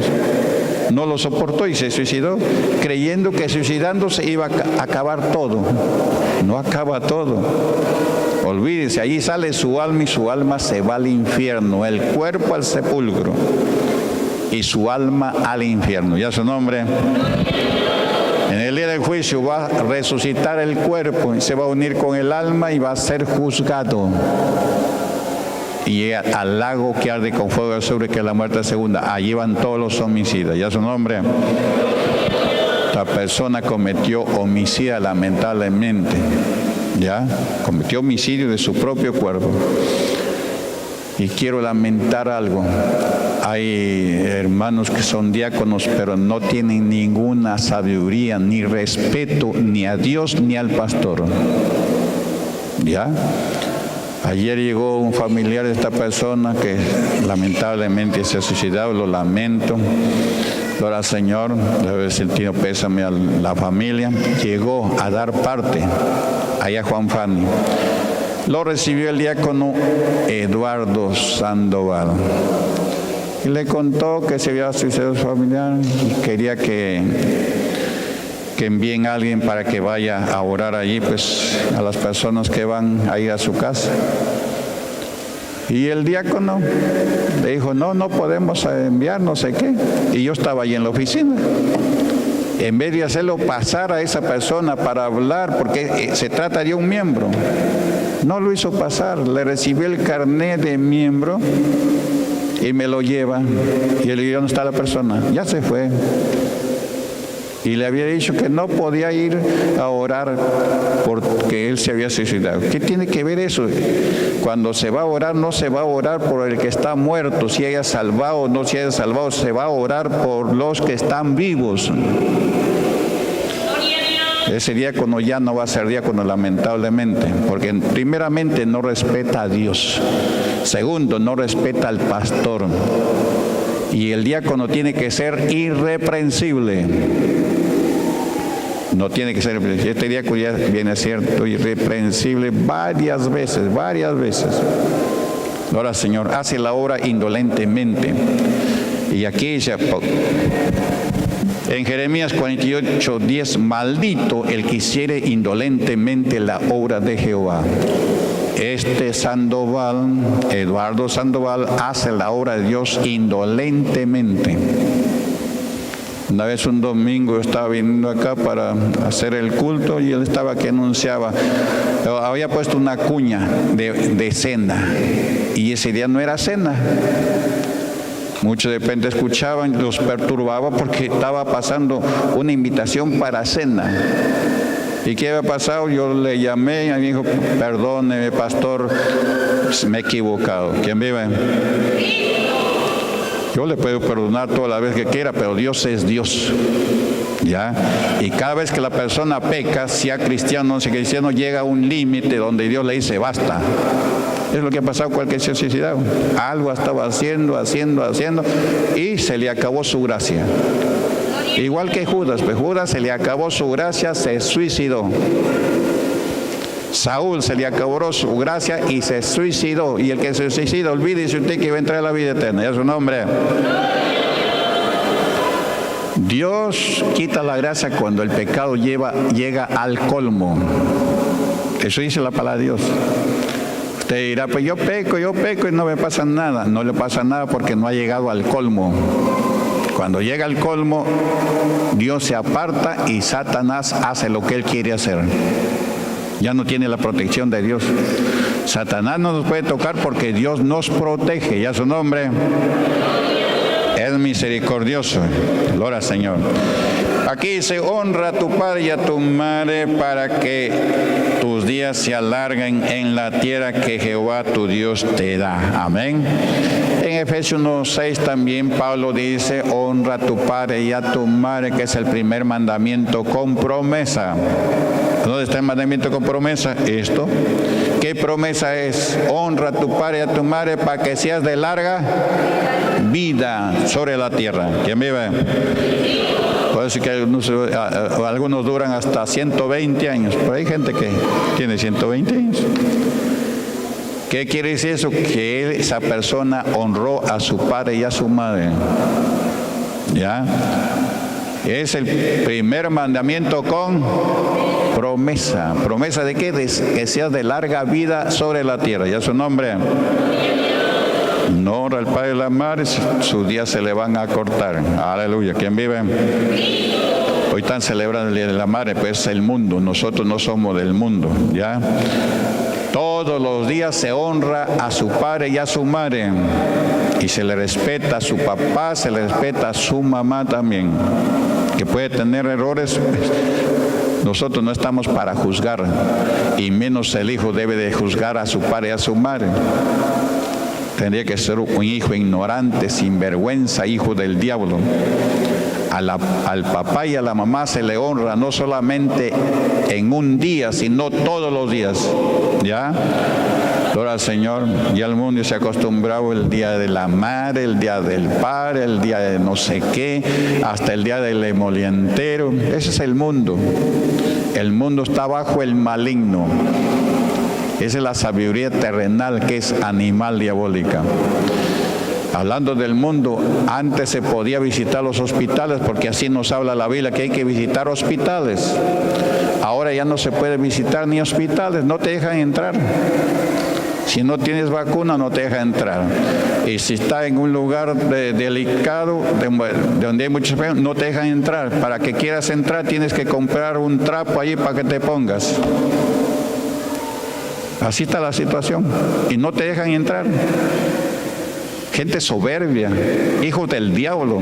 no lo soportó y se suicidó, creyendo que suicidándose iba a acabar todo. No acaba todo. Olvídese, allí sale su alma y su alma se va al infierno, el cuerpo al sepulcro y su alma al infierno. Ya su nombre. En el día del juicio va a resucitar el cuerpo y se va a unir con el alma y va a ser juzgado. Y al lago que arde con fuego de azufre, que es la muerte segunda, allí van todos los homicidas. Ya su nombre. La persona cometió homicidio lamentablemente. ¿Ya? Cometió homicidio de su propio cuerpo. Y quiero lamentar algo. Hay hermanos que son diáconos, pero no tienen ninguna sabiduría, ni respeto, ni a Dios, ni al pastor. ¿Ya? Ayer llegó un familiar de esta persona que lamentablemente se ha suicidado, lo lamento. Gloria al Señor, le doy el sentido pésame a la familia. Llegó a dar parte allá a Juan Fani. Lo recibió el diácono Eduardo Sandoval. Y le contó que se había suicidado su familiar y quería que envíen a alguien para que vaya a orar allí, pues a las personas que van a ir a su casa. Y el diácono le dijo, no podemos enviar, no sé qué. Y yo estaba allí en la oficina. En vez de hacerlo pasar a esa persona para hablar, porque se trata de un miembro, no lo hizo pasar, le recibió el carnet de miembro y me lo lleva. Y le dijo, ¿dónde está la persona? Ya se fue. Y le había dicho que no podía ir a orar porque él se había suicidado. ¿Qué tiene que ver eso? Cuando se va a orar, no se va a orar por el que está muerto, si haya salvado o no se haya salvado, se va a orar por los que están vivos. Ese diácono ya no va a ser diácono, lamentablemente, porque primeramente no respeta a Dios, segundo, no respeta al pastor, y el diácono tiene que ser irreprensible. No tiene que ser irreprensible. Este diácono ya viene a ser irreprensible varias veces. Ahora, Señor, hace la obra indolentemente. Y aquí dice, en Jeremías 48:10, maldito el que hiciere indolentemente la obra de Jehová. Este Sandoval, Eduardo Sandoval, hace la obra de Dios indolentemente. Una vez un domingo estaba viniendo acá para hacer el culto y él estaba que anunciaba, había puesto una cuña de cena y ese día no era cena. Muchos de repente escuchaban, los perturbaba porque estaba pasando una invitación para cena. ¿Y qué había pasado? Yo le llamé y me dijo, perdóneme, pastor, me he equivocado. ¿Quién vive? Yo le puedo perdonar toda la vez que quiera, pero Dios es Dios. ¿Ya? Y cada vez que la persona peca, sea cristiano o sea cristiano, llega a un límite donde Dios le dice, basta. Es lo que ha pasado con el que se ha suicidado. Algo estaba haciendo, y se le acabó su gracia. Igual que Judas, pues Judas se le acabó su gracia, se suicidó. Saúl se le acabó su gracia y se suicidó. Y el que se suicida, olvídese usted que va a entrar a la vida eterna. Ya es su nombre. Dios quita la gracia cuando el pecado llega al colmo. Eso dice la palabra de Dios. Usted dirá, pues yo peco y no me pasa nada. No le pasa nada porque no ha llegado al colmo. Cuando llega al colmo, Dios se aparta y Satanás hace lo que él quiere hacer. Ya no tiene la protección de Dios. Satanás no nos puede tocar porque Dios nos protege. Ya su nombre es misericordioso. Gloria al Señor. Aquí dice, honra a tu padre y a tu madre para que tus días se alarguen en la tierra que Jehová tu Dios te da. Amén. En Efesios 1:6 también Pablo dice, honra a tu padre y a tu madre, que es el primer mandamiento con promesa. ¿Dónde está el mandamiento con promesa? Esto. ¿Qué promesa es? Honra a tu padre y a tu madre para que seas de larga vida sobre la tierra. ¿Quién vive? Puede decir que algunos duran hasta 120 años, pero hay gente que tiene 120 años. ¿Qué quiere decir eso? Que esa persona honró a su padre y a su madre. ¿Ya? Es el primer mandamiento con promesa. ¿Promesa de qué? De que seas de larga vida sobre la tierra. ¿Ya su nombre? No honra al padre y a la madre, sus días se le van a cortar. Aleluya. ¿Quién vive? Hoy están celebrando el Día de la Madre, pues es el mundo. Nosotros no somos del mundo. ¿Ya? Todos los días se honra a su padre y a su madre. Y se le respeta a su papá, se le respeta a su mamá también. Que puede tener errores. Nosotros no estamos para juzgar. Y menos el hijo debe de juzgar a su padre y a su madre. Tendría que ser un hijo ignorante, sinvergüenza, hijo del diablo. Al papá y a la mamá se le honra no solamente en un día, sino todos los días. ¿Ya? Gloria al Señor. Ya el mundo se ha acostumbrado el día de la madre, el día del padre, el día de no sé qué, hasta el día del emolientero. Ese es el mundo. El mundo está bajo el maligno. Esa es la sabiduría terrenal, que es animal diabólica. Hablando del mundo, antes se podía visitar los hospitales, porque así nos habla la Biblia, que hay que visitar hospitales. Ahora ya no se puede visitar ni hospitales, no te dejan entrar. Si no tienes vacuna, no te dejan entrar. Y si estás en un lugar delicado, donde hay muchos enfermos, no te dejan entrar. Para que quieras entrar, tienes que comprar un trapo allí para que te pongas. Así está la situación. Y no te dejan entrar. Gente soberbia, hijos del diablo,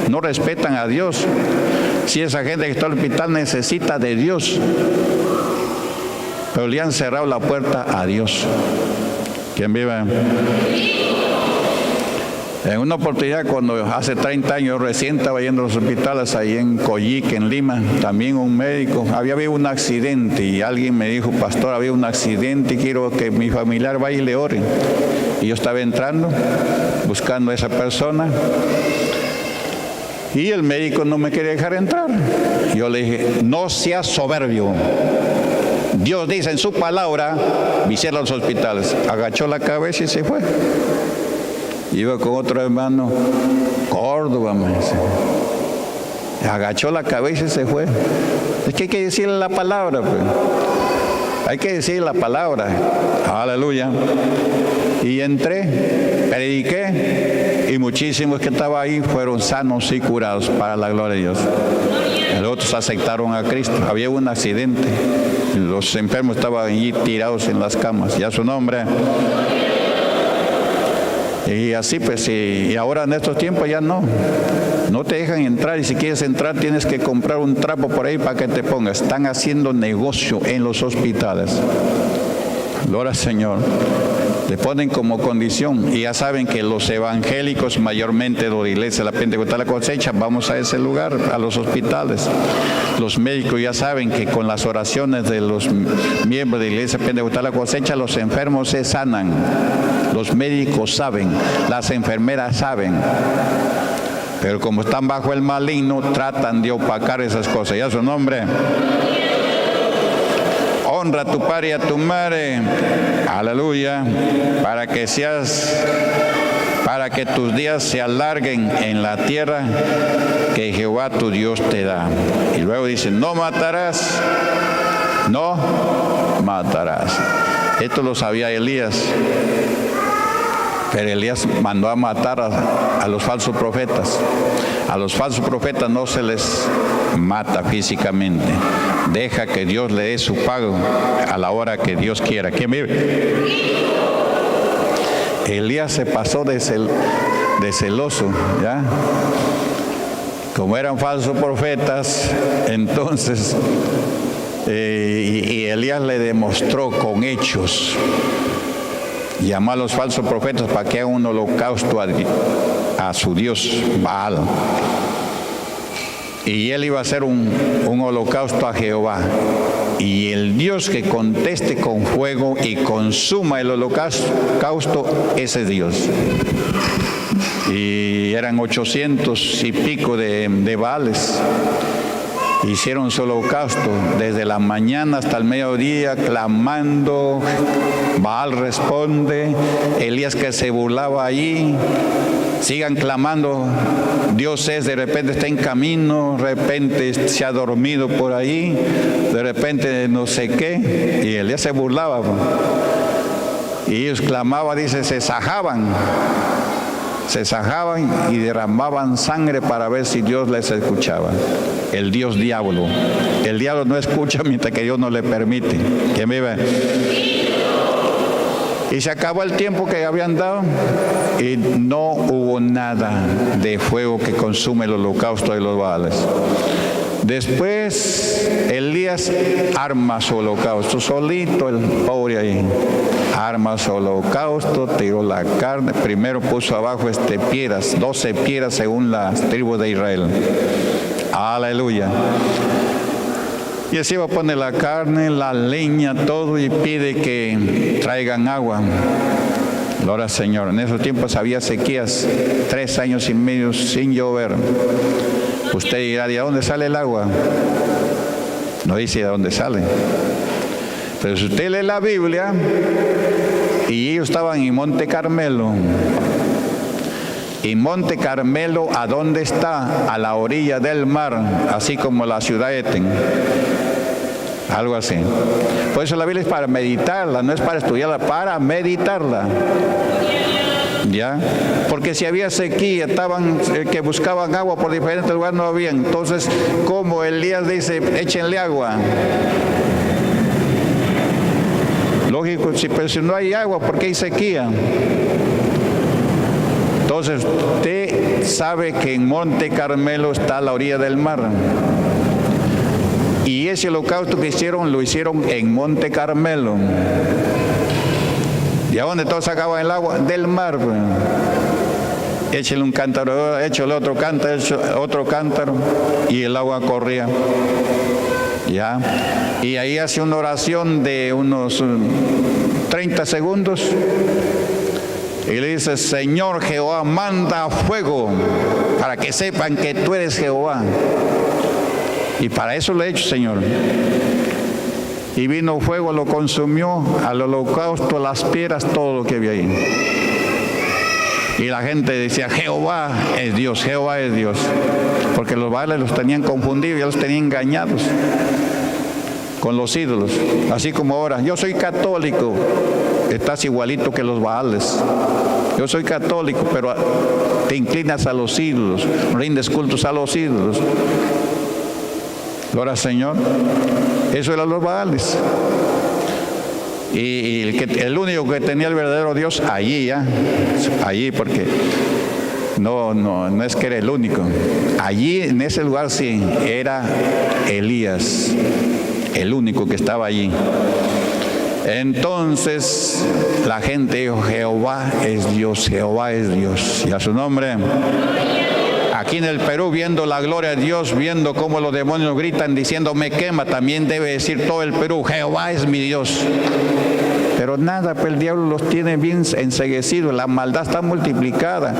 no respetan a Dios. Si esa gente que está en el hospital necesita de Dios, pero le han cerrado la puerta a Dios. ¿Quién vive? En una oportunidad, cuando hace 30 años recién estaba yendo a los hospitales ahí en Coyique, en Lima, también un médico, había habido un accidente y alguien me dijo: pastor, había un accidente y quiero que mi familiar vaya y le ore. Y yo estaba entrando, buscando a esa persona, y el médico no me quería dejar entrar. Yo le dije: no seas soberbio. Dios dice en su palabra, visita los hospitales. Agachó la cabeza y se fue. Iba con otro hermano, Córdoba, me dice. Agachó la cabeza y se fue. Es que hay que decirle la palabra, pues. Hay que decir la palabra. Aleluya. Y entré, prediqué, y muchísimos que estaban ahí fueron sanos y curados para la gloria de Dios. Los otros aceptaron a Cristo. Había un accidente. Los enfermos estaban allí tirados en las camas. Ya su nombre. Y así pues, y ahora en estos tiempos ya no te dejan entrar, y si quieres entrar tienes que comprar un trapo por ahí para que te pongas. Están haciendo negocio en los hospitales. Gloria al Señor. Le ponen como condición, y ya saben que los evangélicos, mayormente de la iglesia la Pentecostal La Cosecha, vamos a ese lugar, a los hospitales. Los médicos ya saben que con las oraciones de los miembros de la iglesia Pentecostal La Cosecha, los enfermos se sanan. Los médicos saben, las enfermeras saben, pero como están bajo el maligno, tratan de opacar esas cosas. Ya su nombre. Honra a tu padre y a tu madre, aleluya, para que tus días se alarguen en la tierra que Jehová tu Dios te da. Y luego dice: no matarás, no matarás. Esto lo sabía Elías, pero Elías mandó a matar a los falsos profetas. A los falsos profetas no se les mata físicamente. Deja que Dios le dé su pago a la hora que Dios quiera. ¿Quién vive? Elías se pasó de celoso, ¿ya? Como eran falsos profetas, entonces, y Elías le demostró con hechos. Llamó a los falsos profetas para que hagan un holocausto a su Dios Baal. Y él iba a hacer un holocausto a Jehová. Y el Dios que conteste con fuego y consuma el holocausto, ese es Dios. Y eran 800 y pico de Baales. Hicieron su holocausto desde la mañana hasta el mediodía, clamando. Baal responde. Elías, que se burlaba allí, sigan clamando. Dios de repente está en camino, de repente se ha dormido por ahí, de repente no sé qué. Y Elías se burlaba. Y ellos clamaban, dice, se sajaban y derramaban sangre para ver si Dios les escuchaba. El Dios diablo. El diablo no escucha mientras que Dios no le permite. ¿Quién vive? Y se acabó el tiempo que habían dado y no hubo nada de fuego que consume el holocausto de los Baales. Después Elías arma su holocausto, solito el pobre ahí. Arma su holocausto, tiró la carne, primero puso abajo piedras, 12 piedras según las tribus de Israel. Aleluya. Y así va a poner la carne, la leña, todo, y pide que traigan agua. Gloria al Señor. En esos tiempos había sequías, 3 años y medio sin llover. Usted dirá, ¿de dónde sale el agua? No dice de dónde sale. Pero si usted lee la Biblia, y ellos estaban en Monte Carmelo. Y Monte Carmelo, ¿a dónde está? A la orilla del mar, así como la ciudad de Eten. Algo así. Por eso la Biblia es para meditarla, no es para estudiarla, para meditarla. ¿Ya? Porque si había sequía, estaban que buscaban agua por diferentes lugares, no había. Entonces, como Elías dice, échenle agua. Lógico, pero si no hay agua, ¿por qué hay sequía? Entonces, usted sabe que en Monte Carmelo está a la orilla del mar. Y ese holocausto que hicieron, lo hicieron en Monte Carmelo. ¿Y a dónde todos sacaban el agua? Del mar. Échale un cántaro, échale otro cántaro, y el agua corría. ¿Ya? Y ahí hace una oración de unos 30 segundos. Y le dice, Señor Jehová, manda fuego para que sepan que tú eres Jehová. Y para eso lo he hecho, Señor. Y vino fuego, lo consumió, al holocausto, las piedras, todo lo que había ahí. Y la gente decía, Jehová es Dios, Jehová es Dios. Porque los baales los tenían confundidos, ya los tenían engañados con los ídolos. Así como ahora, yo soy católico, estás igualito que los baales. Yo soy católico, pero te inclinas a los ídolos, rindes cultos a los ídolos. Gloria al Señor. Eso eran los baales. Y el único que tenía el verdadero Dios allí, porque no es que era el único. Allí, en ese lugar, sí, era Elías, el único que estaba allí. Entonces la gente dijo, Jehová es Dios, Jehová es Dios. Y a su nombre. Aquí en el Perú, viendo la gloria de Dios, viendo cómo los demonios gritan diciendo, me quema, también debe decir todo el Perú, Jehová es mi Dios. Pero nada, pues el diablo los tiene bien enceguecidos, la maldad está multiplicada.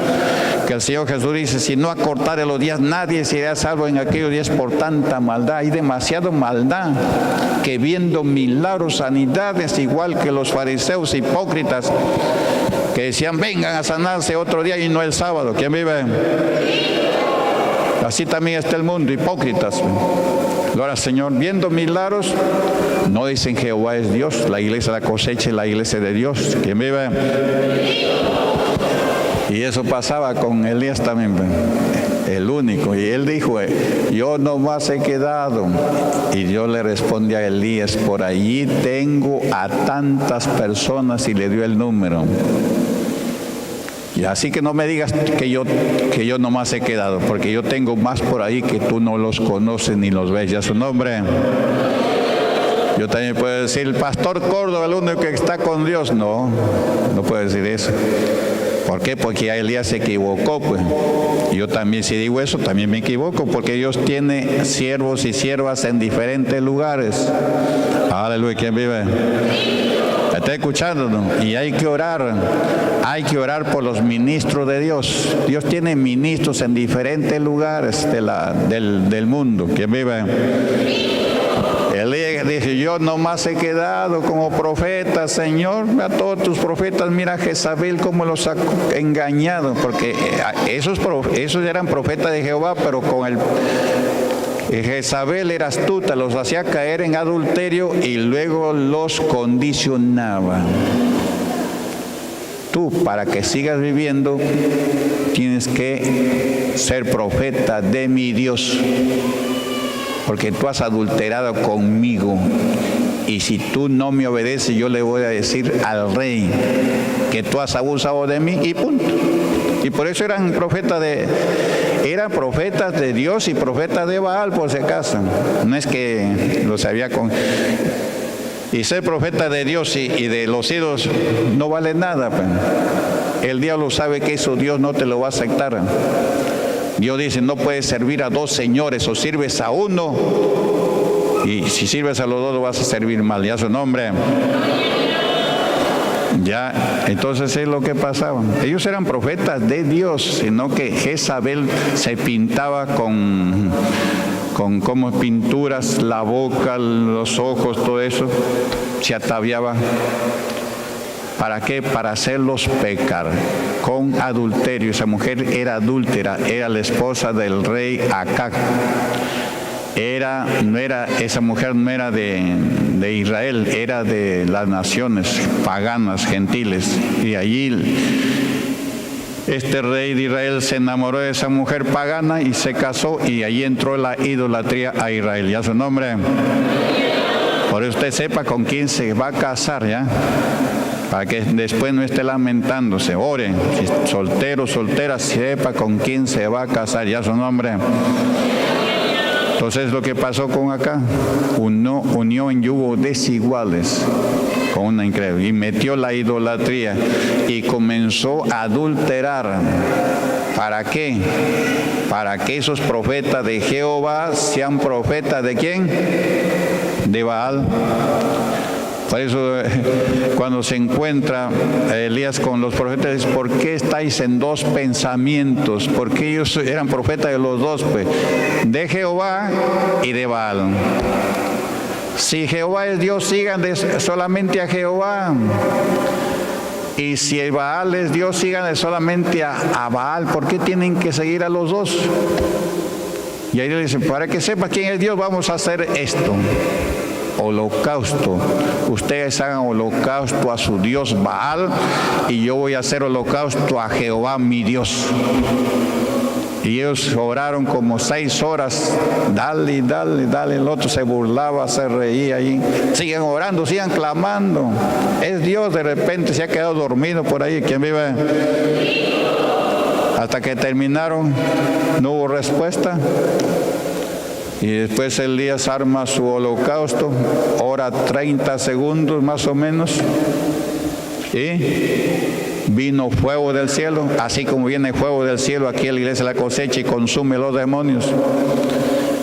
Que el Señor Jesús dice, si no acortare los días, nadie será salvo en aquellos días por tanta maldad. Hay demasiada maldad, que viendo milagros, sanidades, igual que los fariseos hipócritas, que decían, vengan a sanarse otro día y no el sábado. ¿Quién vive? Así también está el mundo, hipócritas. Gloria al Señor, viendo milagros, no dicen Jehová es Dios. La iglesia de la cosecha es la iglesia de Dios. ¿Quién vive? Y eso pasaba con Elías también, el único. Y él dijo, yo nomás he quedado. Y Dios le responde a Elías, por allí tengo a tantas personas, y le dio el número. Y así que no me digas que yo nomás he quedado, porque yo tengo más por ahí que tú no los conoces ni los ves. Ya su nombre. Yo también puedo decir, el pastor Córdoba, el único que está con Dios. No puedo decir eso. ¿Por qué? Porque ya Elías se equivocó, pues. Yo también, si digo eso, también me equivoco, porque Dios tiene siervos y siervas en diferentes lugares. Aleluya, ¿quién vive? ¿Está escuchando? Y hay que orar por los ministros de Dios. Dios tiene ministros en diferentes lugares del mundo. ¿Quién vive? Elías dice, yo nomás he quedado como profeta, Señor, a todos tus profetas, mira a Jezabel cómo los ha engañado, porque esos eran profetas de Jehová, pero con Jezabel era astuta, los hacía caer en adulterio y luego los condicionaba. Tú, para que sigas viviendo, tienes que ser profeta de mi Dios, porque tú has adulterado conmigo. Y si tú no me obedeces, yo le voy a decir al rey que tú has abusado de mí, y punto. Y por eso eran profetas eran profetas de Dios y profetas de Baal, por si acaso. No es que los había con... Y ser profeta de Dios y de los ídolos no vale nada. Pues. El diablo sabe que eso Dios no te lo va a aceptar. Dios dice, no puedes servir a dos señores, o sirves a uno, y si sirves a los dos lo vas a servir mal. Ya su nombre. Ya, entonces es lo que pasaba. Ellos eran profetas de Dios, sino que Jezabel se pintaba con como pinturas, la boca, los ojos, todo eso, se ataviaba. ¿Para qué? Para hacerlos pecar con adulterio. Esa mujer era adúltera, era la esposa del rey Acab. Esa mujer no era de Israel, era de las naciones paganas, gentiles. Y allí este rey de Israel se enamoró de esa mujer pagana y se casó, y allí entró la idolatría a Israel. ¿Ya su nombre? Por eso usted sepa con quién se va a casar, ¿ya? Para que después no esté lamentándose. Ore, si soltero, soltera, sepa con quién se va a casar. ¿Ya su nombre? Entonces lo que pasó con acá, unió en yugo desiguales con una increíble, y metió la idolatría y comenzó a adulterar. ¿Para qué? Para que esos profetas de Jehová sean profetas ¿de quién? De Baal. Por eso cuando se encuentra Elías con los profetas, dice, ¿por qué estáis en dos pensamientos? Porque ellos eran profetas de los dos, pues, de Jehová y de Baal. Si Jehová es Dios, sigan solamente a Jehová. Y si Baal es Dios, sigan solamente a Baal. ¿Por qué tienen que seguir a los dos? Y ahí le dicen, para que sepa quién es Dios, vamos a hacer esto. Holocausto. Ustedes hagan holocausto a su Dios Baal, y yo voy a hacer holocausto a Jehová mi Dios. Y ellos oraron como 6 horas, dale, dale, dale. El otro se burlaba, se reía ahí. Siguen orando, sigan clamando. Es Dios, de repente se ha quedado dormido por ahí. ¿Quién vive? Hasta que terminaron, no hubo respuesta. Y después Elías arma su holocausto, ora 30 segundos más o menos, y vino fuego del cielo, así como viene fuego del cielo aquí en la iglesia de la cosecha y consume los demonios.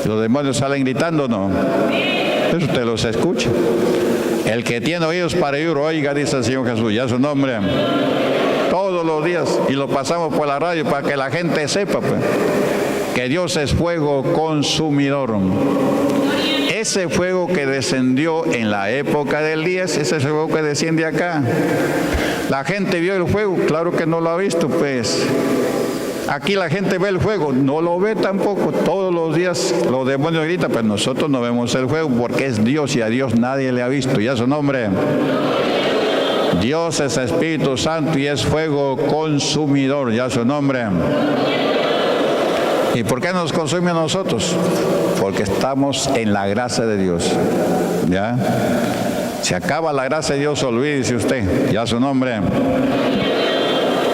Los demonios salen gritando, ¿no? Eso usted los escucha. El que tiene oídos para oír, oiga, dice el Señor Jesús, ya su nombre. Todos los días, y lo pasamos por la radio para que la gente sepa, pues, que Dios es fuego consumidor. Ese fuego que descendió en la época de Elías, ese es el fuego que desciende acá. La gente vio el fuego, claro que no lo ha visto, pues. Aquí la gente ve el fuego, no lo ve tampoco. Todos los días los demonios gritan, pero nosotros no vemos el fuego porque es Dios y a Dios nadie le ha visto. Ya su nombre. Dios es Espíritu Santo y es fuego consumidor. Ya su nombre. ¿Y por qué nos consume a nosotros? Porque estamos en la gracia de Dios. ¿Ya? Se acaba la gracia de Dios, olvídese usted. Ya su nombre.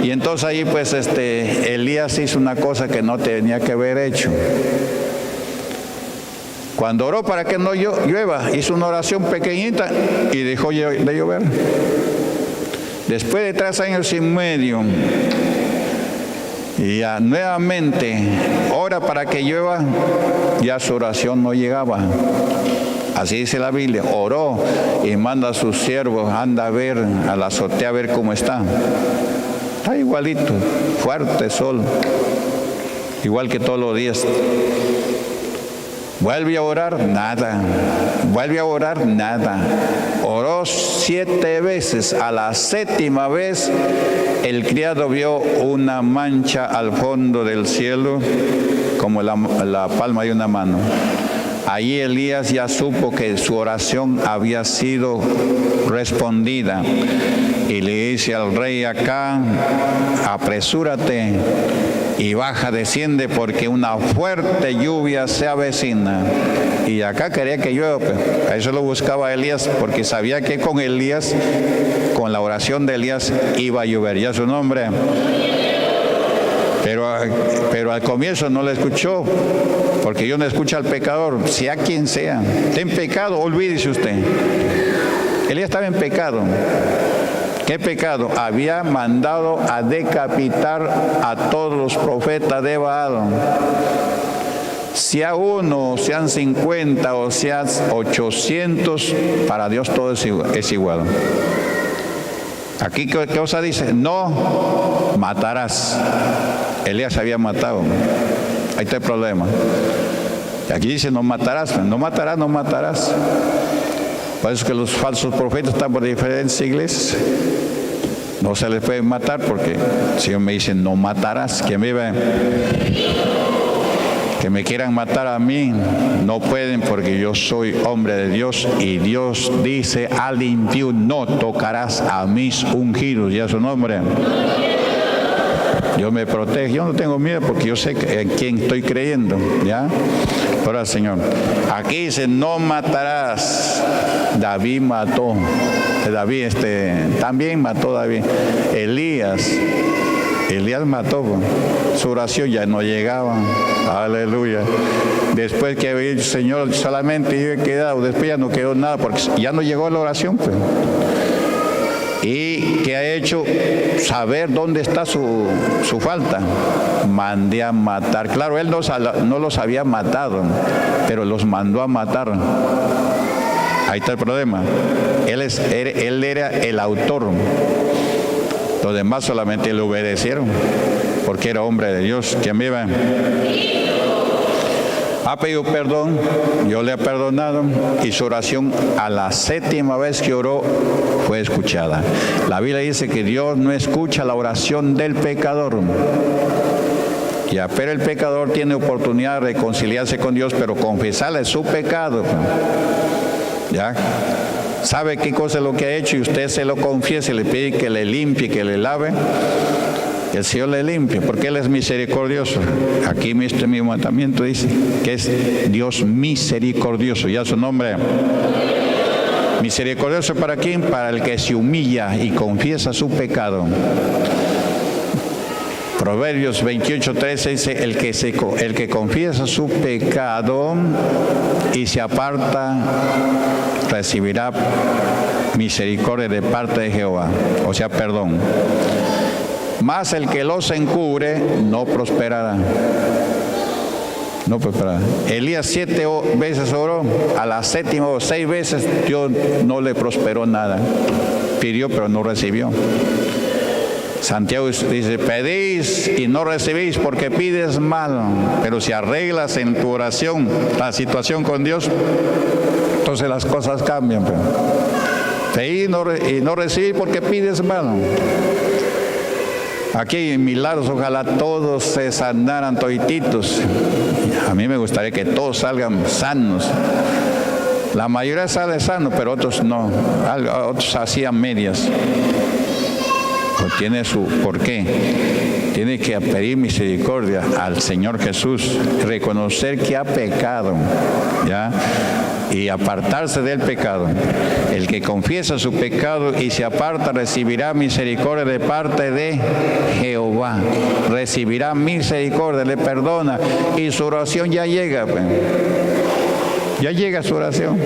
Y entonces ahí pues Elías hizo una cosa que no tenía que haber hecho. Cuando oró para que no llueva, hizo una oración pequeñita y dejó de llover. Después de 3 años y medio, y ya nuevamente ora para que llueva, ya su oración no llegaba. Así dice la Biblia, oró y manda a sus siervos, anda a ver, a la azotea a ver cómo está. Está igualito, fuerte sol, igual que todos los días. Vuelve a orar, nada. Vuelve a orar, nada. Oró 7 veces. A la 7ª vez, el criado vio una mancha al fondo del cielo, como la palma de una mano. Allí Elías ya supo que su oración había sido respondida. Y le dice al rey acá, apresúrate y baja, desciende, porque una fuerte lluvia se avecina. Y acá quería que llueva, pues. A eso lo buscaba Elías, porque sabía que con Elías, con la oración de Elías, iba a llover. Ya su nombre. Pero al comienzo no le escuchó, porque Dios no escucha al pecador, sea quien sea. Está en pecado, olvídese usted. Elías estaba en pecado. ¿Qué pecado? Había mandado a decapitar a todos los profetas de Baal. Sea uno, sean 50 o sean 800, para Dios todo es igual. Aquí, ¿qué cosa dice? No matarás. Elías había matado. Ahí está el problema. Aquí dice no matarás. No matarás, no matarás. Por eso que los falsos profetas están por diferentes iglesias. No se les puede matar porque el Señor me dice no matarás. ¿Quién vive? Que me quieran matar a mí, no pueden porque yo soy hombre de Dios y Dios dice al impío no tocarás a mis ungidos, y a su nombre. Dios me protege, yo no tengo miedo porque yo sé en quién estoy creyendo, ¿ya? Ahora, Señor, aquí dice no matarás. David mató, también mató David. Elías mató, su oración ya no llegaba. Aleluya. Después que había dicho, Señor, solamente yo he quedado, después ya no quedó nada, porque ya no llegó la oración, pues. ¿Y qué ha hecho? Saber dónde está su falta. Mandé a matar. Claro, él no los había matado, pero los mandó a matar. Ahí está el problema. Él era el autor. Los demás solamente le obedecieron, porque era hombre de Dios. ¿Quién vive? Ha pedido perdón, yo le he perdonado, y su oración a la 7ª vez que oró fue escuchada. La Biblia dice que Dios no escucha la oración del pecador. Ya, pero el pecador tiene oportunidad de reconciliarse con Dios, pero confesarle su pecado. ¿Ya? ¿Sabe qué cosa es lo que ha hecho? Y usted se lo confiesa y le pide que le limpie, que le lave. El Señor le limpia, porque Él es misericordioso. Aquí mi mandamiento dice que es Dios misericordioso. Ya su nombre. Misericordioso ¿para quién? Para el que se humilla y confiesa su pecado. Proverbios 28:13 dice, el que confiesa su pecado y se aparta, recibirá misericordia de parte de Jehová. O sea, perdón. Mas el que los encubre no prosperará. No prosperará. Elías 7 veces oró, a la 7ª o 6 veces Dios no le prosperó nada. Pidió pero no recibió. Santiago dice, pedís y no recibís porque pides mal, pero si arreglas en tu oración la situación con Dios, entonces las cosas cambian. Pedí y no recibís porque pides mal. Aquí en Milagros, ojalá todos se sanaran todititos. A mí me gustaría que todos salgan sanos. La mayoría sale sano, pero otros no. Otros hacían medias. Tiene su porqué. Tiene que pedir misericordia al Señor Jesús, reconocer que ha pecado, ¿ya? Y apartarse del pecado. El que confiesa su pecado y se aparta recibirá misericordia de parte de Jehová. Recibirá misericordia, le perdona y su oración ya llega. Ya llega su oración.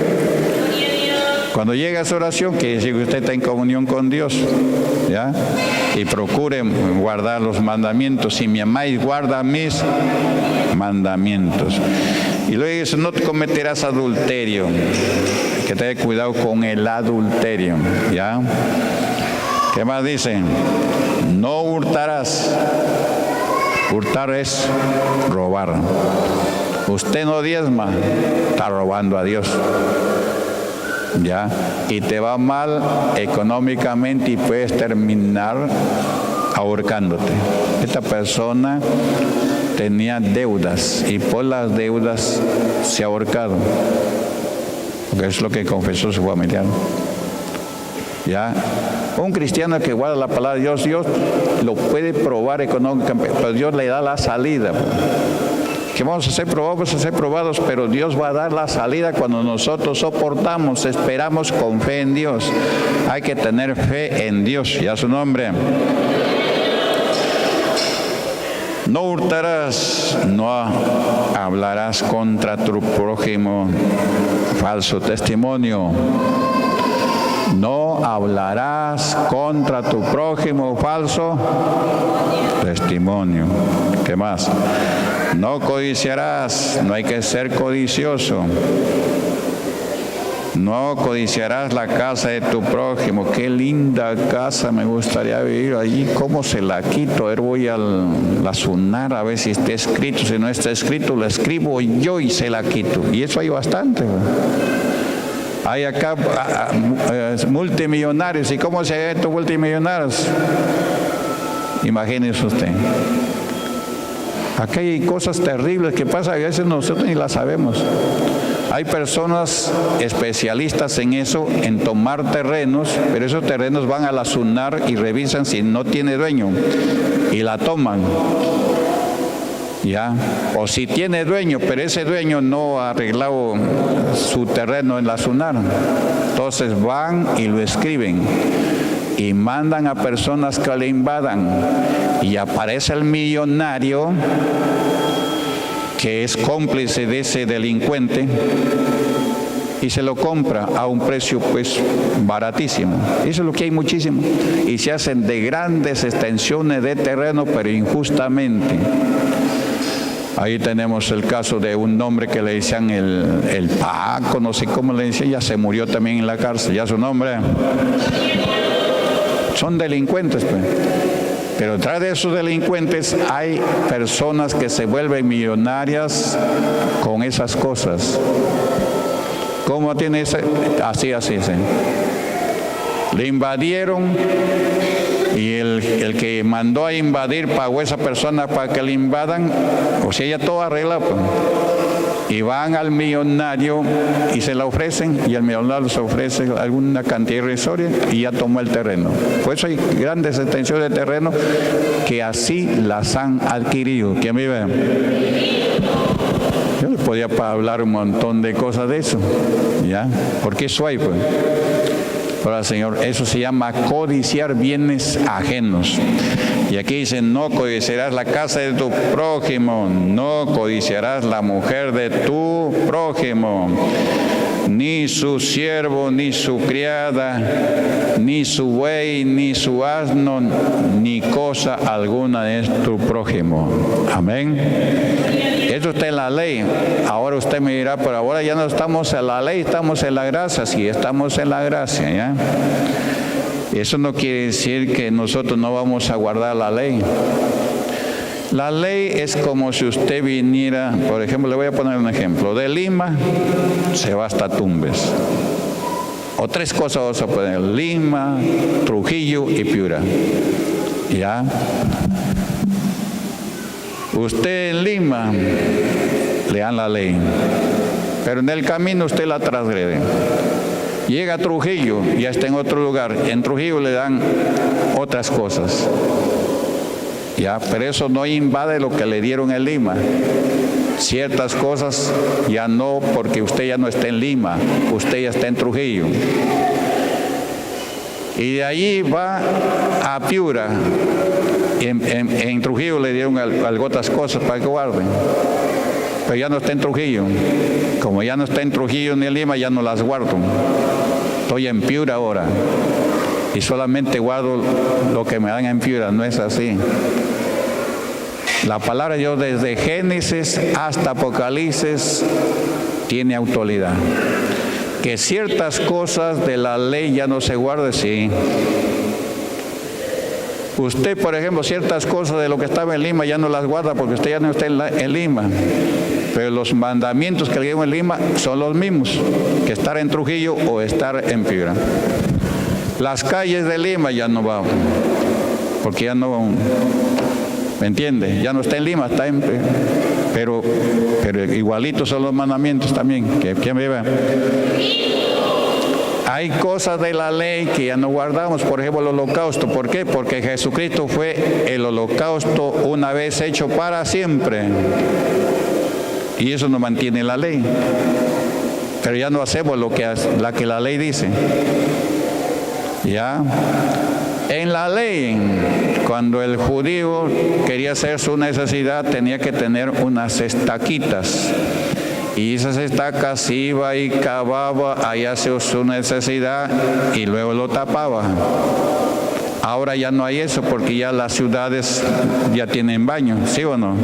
Cuando llega a su oración, quiere decir que usted está en comunión con Dios, ¿ya? Y procure guardar los mandamientos. Si me amáis, guarda mis mandamientos. Y luego dice, no te cometerás adulterio. Hay que tener cuidado con el adulterio, ¿ya? ¿Qué más dice? No hurtarás. Hurtar es robar. Usted no diezma, está robando a Dios. ¿Ya? Y te va mal económicamente y puedes terminar ahorcándote. Esta persona tenía deudas y por las deudas se ha ahorcado, porque es lo que confesó su familiar. ¿Ya? Un cristiano que guarda la palabra de Dios lo puede probar económicamente, pero Dios le da la salida. Que vamos a ser probados, pero Dios va a dar la salida cuando nosotros soportamos, esperamos con fe en Dios. Hay que tener fe en Dios, y a su nombre. No hurtarás, no hablarás contra tu prójimo falso testimonio. No hablarás contra tu prójimo falso testimonio. ¿Qué más? No codiciarás, no hay que ser codicioso. No codiciarás la casa de tu prójimo. Qué linda casa, me gustaría vivir allí. ¿Cómo se la quito? A ver, voy a la SUNAR a ver si está escrito. Si no está escrito, lo escribo yo y se la quito. Y eso hay bastante. Hay acá multimillonarios. ¿Y cómo se ve estos multimillonarios? Imagínese usted. Aquí hay cosas terribles que pasan, a veces nosotros ni las sabemos. Hay personas especialistas en eso, en tomar terrenos, pero esos terrenos van a la SUNAR y revisan si no tiene dueño y la toman. ¿Ya? O si tiene dueño, pero ese dueño no ha arreglado su terreno en la SUNAR. Entonces van y lo escriben y mandan a personas que le invadan y aparece el millonario que es cómplice de ese delincuente y se lo compra a un precio pues baratísimo. Eso es lo que hay muchísimo. Y se hacen de grandes extensiones de terreno, pero injustamente. Ahí tenemos el caso de un hombre que le decían el Paco, no sé cómo le decían, ya se murió también en la cárcel, ya su nombre. Son delincuentes, pues. Pero detrás de esos delincuentes hay personas que se vuelven millonarias con esas cosas. ¿Cómo tiene ese? Así. Le invadieron y el que mandó a invadir pagó a esa persona para que le invadan, o sea, ya todo arregla, pues. Y van al millonario y se la ofrecen, y el millonario les ofrece alguna cantidad irrisoria y ya tomó el terreno. Por eso hay grandes extensiones de terreno que así las han adquirido. ¿Quién vive? Yo les podía hablar un montón de cosas de eso, ¿ya? Porque eso hay, pues. Para el Señor, eso se llama codiciar bienes ajenos. Y aquí dice, no codiciarás la casa de tu prójimo, no codiciarás la mujer de tu prójimo, ni su siervo, ni su criada, ni su buey, ni su asno, ni cosa alguna de tu prójimo. Amén. Esto está en la ley. Ahora usted me dirá, pero ahora ya no estamos en la ley, estamos en la gracia. Sí, estamos en la gracia, ¿ya? Eso no quiere decir que nosotros no vamos a guardar la ley. La ley es como si usted viniera, por ejemplo, le voy a poner un ejemplo, de Lima se va hasta Tumbes. O tres cosas vamos a poner, Lima, Trujillo y Piura. ¿Ya? Usted en Lima le dan la ley, pero en el camino usted la transgrede. Llega a Trujillo, ya está en otro lugar. En Trujillo le dan otras cosas. Ya, pero eso no invade lo que le dieron en Lima. Ciertas cosas ya no, porque usted ya no está en Lima, usted ya está en Trujillo. Y de allí va a Piura. En Trujillo le dieron otras cosas para que guarden. Pero ya no está en Trujillo. Como ya no está en Trujillo ni en Lima, ya no las guardo. Estoy en Piura ahora. Y solamente guardo lo que me dan en Piura. No es así. La palabra de Dios desde Génesis hasta Apocalipsis tiene autoridad. Que ciertas cosas de la ley ya no se guarden, sí. Usted, por ejemplo, ciertas cosas de lo que estaba en Lima ya no las guarda porque usted ya no está en Lima. Pero los mandamientos que le dieron en Lima son los mismos que estar en Trujillo o estar en Piura. Las calles de Lima ya no van, porque ya no, ¿me entiende? Ya no está en Lima, está en... Pero igualitos son los mandamientos también. ¿Quién me ve? Hay cosas de la ley que ya no guardamos, por ejemplo el holocausto. ¿Por qué? Porque Jesucristo fue el holocausto una vez hecho para siempre. Y eso no mantiene la ley. Pero ya no hacemos lo que la ley dice. ¿Ya? En la ley, cuando el judío quería hacer su necesidad, tenía que tener unas estaquitas. Y esas estacas iba y cavaba, allá hacía su necesidad y luego lo tapaba. Ahora ya no hay eso porque ya las ciudades ya tienen baño, ¿sí o no?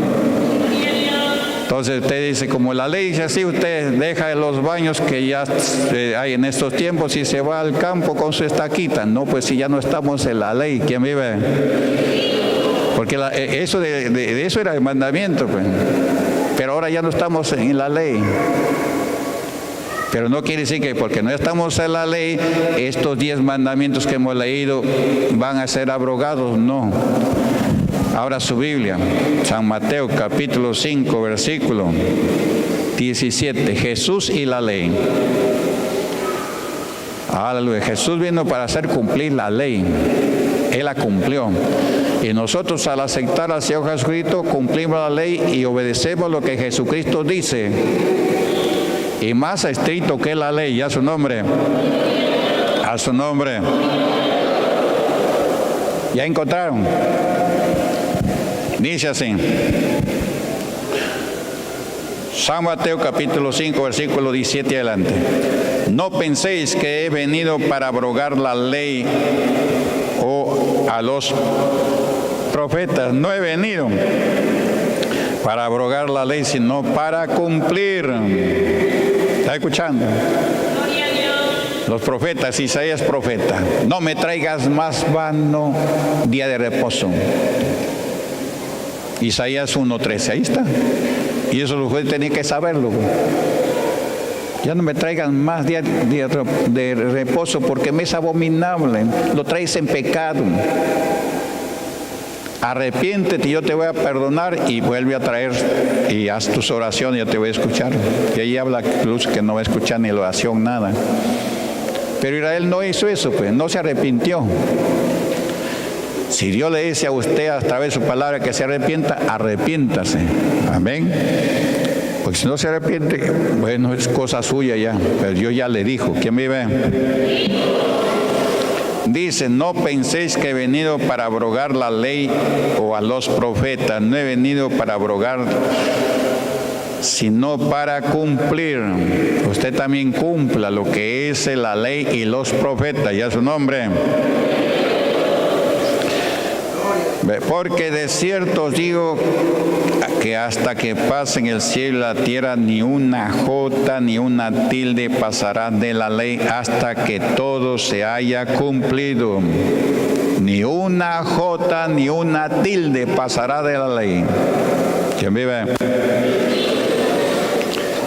Entonces usted dice, como la ley dice así, usted deja los baños que ya hay en estos tiempos y se va al campo con su estaquita. No, pues si ya no estamos en la ley, ¿quién vive? Porque eso de eso era el mandamiento, pues. Pero ahora ya no estamos en la ley. Pero no quiere decir que porque no estamos en la ley, estos 10 mandamientos que hemos leído van a ser abrogados. No. Ahora su Biblia, San Mateo capítulo 5, versículo 17. Jesús y la ley. Aleluya. Jesús vino para hacer cumplir la ley. Él la cumplió. Y nosotros al aceptar al Señor Jesucristo cumplimos la ley y obedecemos lo que Jesucristo dice. Y más estricto que la ley, a su nombre. A su nombre. ¿Ya encontraron? Dice así. San Mateo capítulo 5, versículo 17 adelante. No penséis que he venido para abrogar la ley o a los profetas. No he venido para abrogar la ley, sino para cumplir. ¿Está escuchando? Los profetas, Isaías profeta. No me traigas más vano día de reposo. Isaías 1:13, ahí está. Y eso los jueces tenían que saberlo. Ya no me traigan más día de reposo porque me es abominable. Lo traes en pecado. Arrepiéntete y yo te voy a perdonar y vuelve a traer y haz tus oraciones y yo te voy a escuchar. Y ahí habla Luz que no va a escuchar ni la oración, nada. Pero Israel no hizo eso, pues, no se arrepintió. Si Dios le dice a usted a través de su palabra que se arrepienta, arrepiéntase. Amén. Porque si no se arrepiente, bueno, es cosa suya ya. Pero Dios ya le dijo. ¿Quién vive? Dice, no penséis que he venido para abrogar la ley o a los profetas. No he venido para abrogar, sino para cumplir. Usted también cumpla lo que es la ley y los profetas. Ya su nombre. Porque de cierto os digo que hasta que pasen el cielo y la tierra, ni una jota ni una tilde pasará de la ley hasta que todo se haya cumplido. Ni una jota ni una tilde pasará de la ley. ¿Quién vive?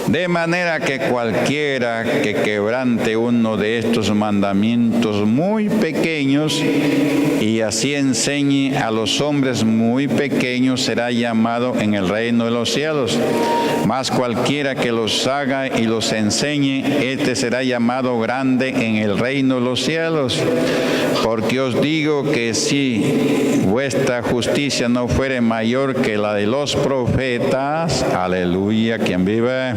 De manera que cualquiera que quebrante uno de estos mandamientos muy pequeños y así enseñe a los hombres muy pequeños será llamado en el reino de los cielos. Mas cualquiera que los haga y los enseñe, este será llamado grande en el reino de los cielos. Porque os digo que si vuestra justicia no fuere mayor que la de los profetas, aleluya, ¿quién vive?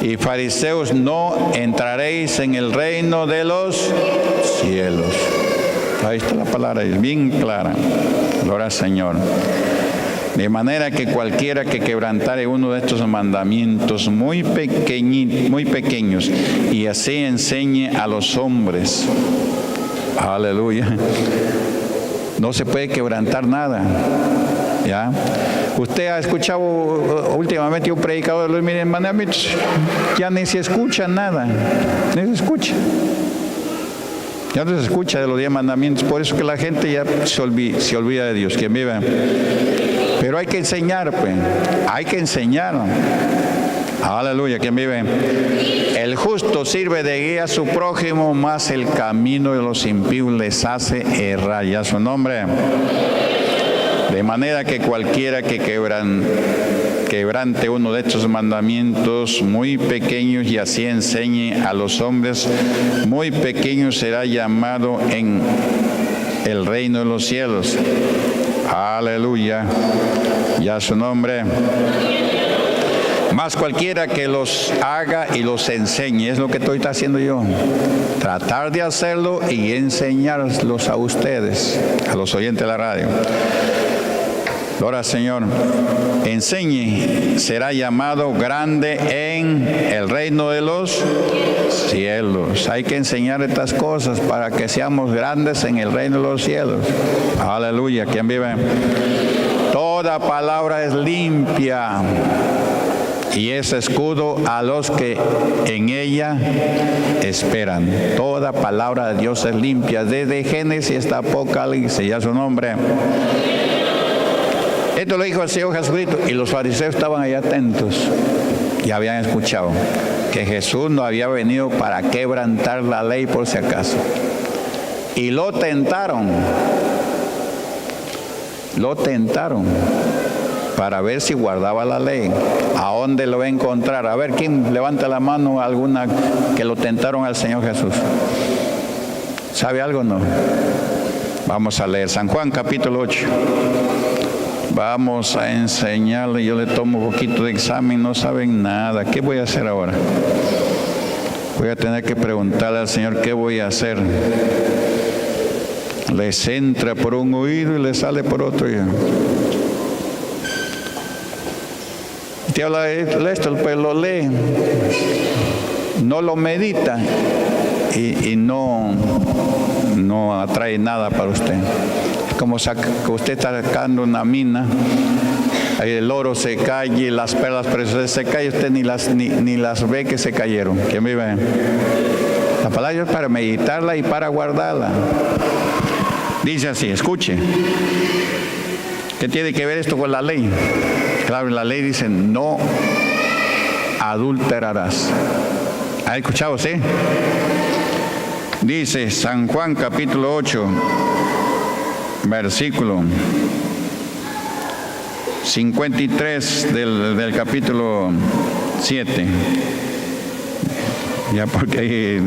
Y fariseos, no entraréis en el reino de los cielos. Ahí está la palabra, es bien clara. Gloria al Señor. De manera que cualquiera que quebrantare uno de estos mandamientos muy pequeños y así enseñe a los hombres, aleluya, no se puede quebrantar nada. ¿Ya? Usted ha escuchado últimamente un predicador de los mandamientos, ya ni se escucha nada, ni se escucha. Ya no se escucha de los 10 mandamientos, por eso que la gente ya se olvida de Dios. ¿Quién vive? Pero hay que enseñar, pues, hay que enseñar. Aleluya, ¿quién vive? El justo sirve de guía a su prójimo, mas el camino de los impíos les hace errar. Ya su nombre. De manera que cualquiera que quebrante uno de estos mandamientos muy pequeños y así enseñe a los hombres muy pequeños será llamado en el reino de los cielos. Aleluya. Ya su nombre. Más cualquiera que los haga y los enseñe, es lo que estoy haciendo yo. Tratar de hacerlo y enseñarlos a ustedes, a los oyentes de la radio. Ahora, Señor, enseñe, será llamado grande en el reino de los cielos. Hay que enseñar estas cosas para que seamos grandes en el reino de los cielos. Aleluya. ¿Quién vive? Toda palabra es limpia y es escudo a los que en ella esperan. Toda palabra de Dios es limpia, desde Génesis hasta Apocalipsis, ya su nombre. Esto lo dijo el Señor Jesucristo y los fariseos estaban ahí atentos y habían escuchado que Jesús no había venido para quebrantar la ley por si acaso. Y lo tentaron para ver si guardaba la ley. ¿A dónde lo va a encontrar? A ver, ¿quién levanta la mano alguna que lo tentaron al Señor Jesús? ¿Sabe algo o no? Vamos a leer San Juan capítulo 8. Vamos a enseñarle. Yo le tomo un poquito de examen, no saben nada. ¿Qué voy a hacer ahora? Voy a tener que preguntarle al Señor qué voy a hacer. Les entra por un oído y les sale por otro. Te habla de esto, pues lo lee, no lo medita y no atrae nada para usted. Es como que usted está sacando una mina, ahí el oro se cae y las perlas preciosas se caen, usted ni las ve que se cayeron. ¿Quién vive? La palabra es para meditarla y para guardarla. Dice así, escuche. ¿Qué tiene que ver esto con la ley? Claro, la ley dice, no adulterarás. ¿Ha escuchado, sí? Dice San Juan capítulo 8, versículo 53 del capítulo 7. Ya, porque ahí,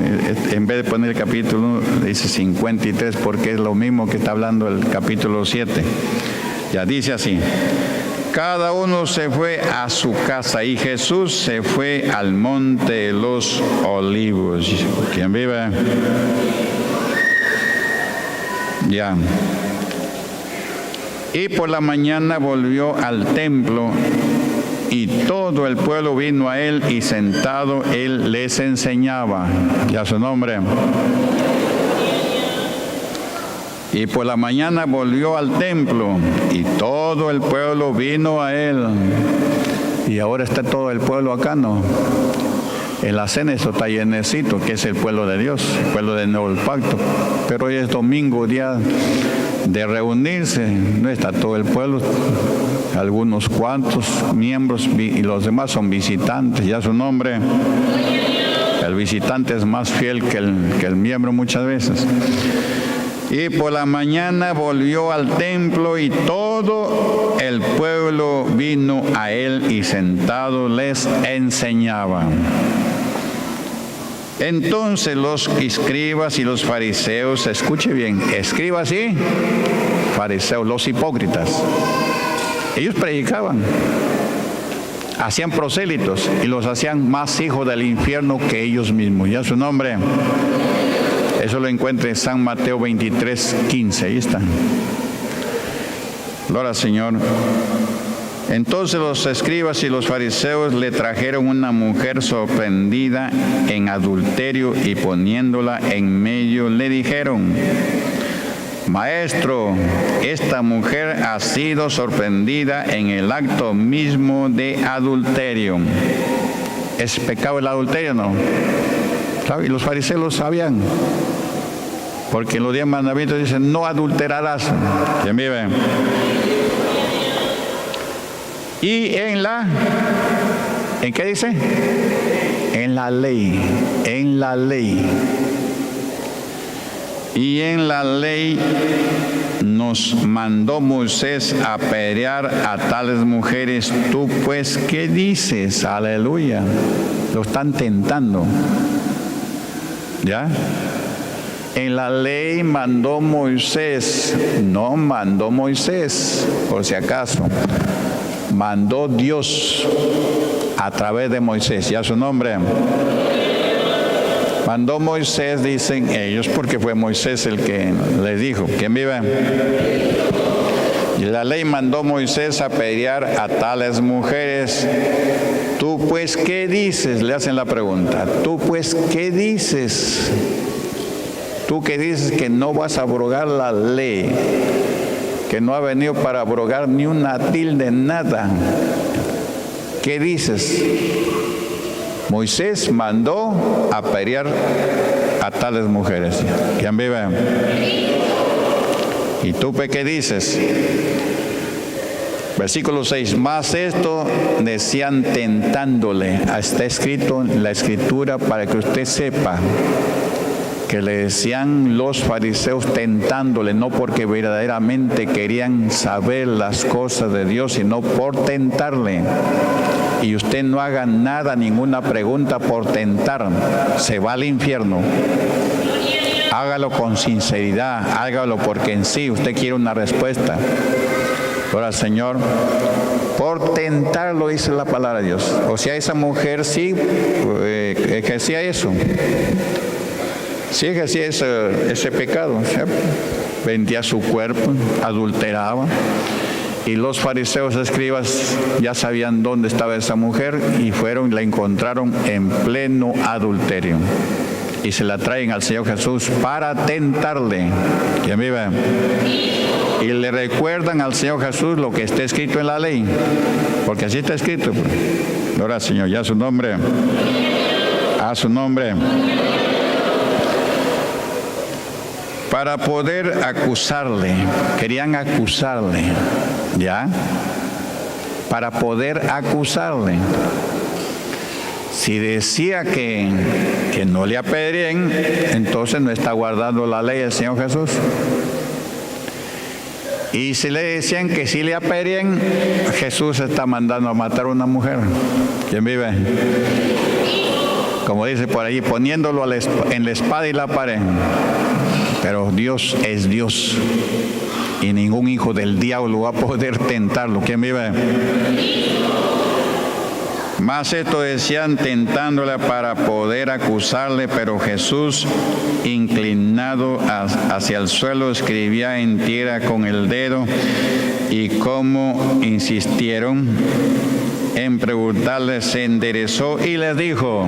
en vez de poner el capítulo, dice 53, porque es lo mismo que está hablando el capítulo 7. Ya dice así: cada uno se fue a su casa y Jesús se fue al monte de los olivos. ¿Quién vive? Ya. Y por la mañana volvió al templo y todo el pueblo vino a él y sentado él les enseñaba. Ya su nombre. Y por la mañana volvió al templo y todo el pueblo vino a él. Y ahora está todo el pueblo acá, ¿no? En la cena eso está llenecito, que es el pueblo de Dios, el pueblo del nuevo pacto. Pero hoy es domingo, día de reunirse, no está todo el pueblo, algunos cuantos miembros y los demás son visitantes, ya su nombre. El visitante es más fiel que el miembro muchas veces. Y por la mañana volvió al templo y todo el pueblo vino a él y sentado les enseñaba. Entonces los escribas y los fariseos, escuche bien, escribas y fariseos, los hipócritas, ellos predicaban, hacían prosélitos y los hacían más hijos del infierno que ellos mismos. Ya su nombre. Eso lo encuentra en San Mateo 23, 15. Ahí está. Gloria al Señor. Entonces los escribas y los fariseos le trajeron una mujer sorprendida en adulterio y poniéndola en medio le dijeron: Maestro, esta mujer ha sido sorprendida en el acto mismo de adulterio. ¿Es pecado el adulterio o no? Y los fariseos lo sabían, porque en los 10 mandamientos dicen: no adulterarás. ¿Quién vive? Y ¿en qué dice? En la ley, y en la ley nos mandó Moisés a apedrear a tales mujeres. Tú pues, ¿qué dices? Aleluya. Lo están tentando. ¿Ya? En la ley mandó Moisés, no mandó Moisés, por si acaso, mandó Dios a través de Moisés. ¿Ya su nombre? Mandó Moisés, dicen ellos, porque fue Moisés el que les dijo. ¿Quién vive? Y la ley mandó Moisés a apedrear a tales mujeres. Tú pues, ¿qué dices? Le hacen la pregunta. Tú pues, ¿qué dices? Tú que dices que no vas a abrogar la ley, que no ha venido para abrogar ni una tilde, nada. ¿Qué dices? Moisés mandó a apedrear a tales mujeres. ¿Quién vive? ¿Y tú qué dices? Versículo 6. Más esto decían tentándole. Está escrito en la escritura para que usted sepa que le decían los fariseos tentándole, no porque verdaderamente querían saber las cosas de Dios, sino por tentarle. Y usted no haga nada, ninguna pregunta por tentar, se va al infierno. Hágalo con sinceridad, hágalo porque en sí usted quiere una respuesta. Ahora, Señor, por tentarlo, dice la palabra de Dios. O sea, esa mujer sí ejercía eso. Sí ejercía ese pecado. O sea, vendía su cuerpo, adulteraba. Y los fariseos escribas ya sabían dónde estaba esa mujer y fueron y la encontraron en pleno adulterio. Y se la traen al Señor Jesús para tentarle. ¿Quién vive? Y le recuerdan al Señor Jesús lo que está escrito en la ley. Porque así está escrito. Ahora, Señor, ya su nombre. A su nombre. Para poder acusarle. Querían acusarle. ¿Ya? Para poder acusarle. Si decía que no le apedreen, entonces no está guardando la ley del Señor Jesús. Y si le decían que sí le apedreen, Jesús está mandando a matar a una mujer. ¿Quién vive? Como dice por ahí, poniéndolo en la espada y la pared. Pero Dios es Dios. Y ningún hijo del diablo va a poder tentarlo. ¿Quién vive? Más esto decían tentándole para poder acusarle, pero Jesús, inclinado hacia el suelo, escribía en tierra con el dedo. Y como insistieron en preguntarle, se enderezó y les dijo,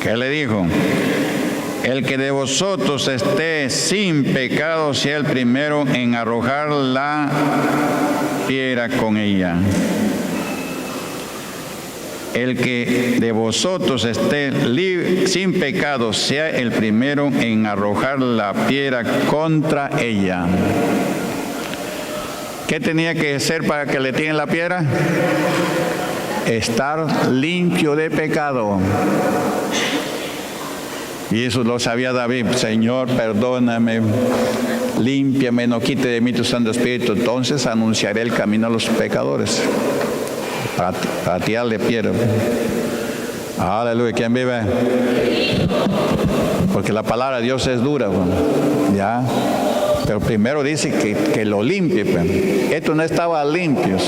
¿qué le dijo? El que de vosotros esté sin pecado sea el primero en arrojar la piedra con ella. El que de vosotros esté sin pecado sea el primero en arrojar la piedra contra ella. ¿Qué tenía que hacer para que le tiren la piedra? Estar limpio de pecado. Y eso lo sabía David. Señor, perdóname, límpiame, no quite de mí tu Santo Espíritu. Entonces anunciaré el camino a los pecadores. Para tirarle piedra. Aleluya. ¿Quién vive? Porque la palabra de Dios es dura. ¿Ya? Pero primero dice que lo limpie. Estos no estaban limpios.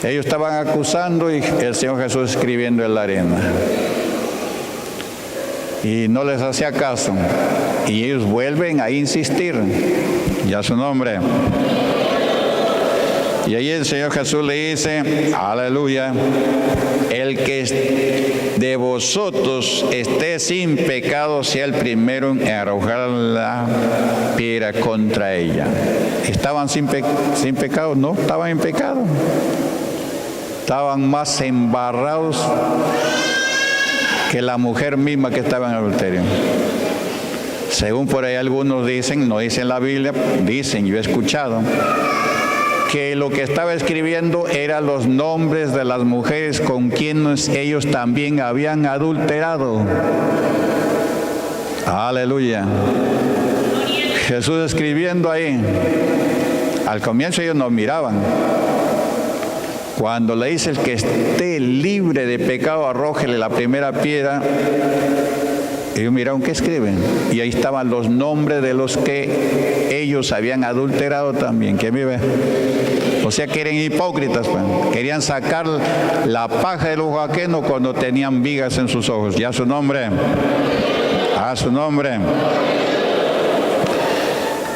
Ellos estaban acusando y el Señor Jesús escribiendo en la arena. Y no les hacía caso. Y ellos vuelven a insistir. Ya su nombre. Y ahí el Señor Jesús le dice, aleluya, el que de vosotros esté sin pecado sea el primero en arrojar la piedra contra ella. ¿Estaban sin pecado? No, estaban en pecado. Estaban más embarrados que la mujer misma que estaba en adulterio. Según por ahí algunos dicen, no dicen la Biblia, dicen, yo he escuchado, que lo que estaba escribiendo eran los nombres de las mujeres con quienes ellos también habían adulterado. Aleluya. Jesús escribiendo ahí. Al comienzo ellos nos miraban. Cuando le dice el que esté libre de pecado, arrójele la primera piedra, Ellos miraron qué escriben. Y ahí estaban los nombres de los que ellos habían adulterado también. ¿Quién vive? O sea que eran hipócritas, pues. Querían sacar la paja del ojo ajeno cuando tenían vigas en sus ojos. Ya su nombre. A su nombre.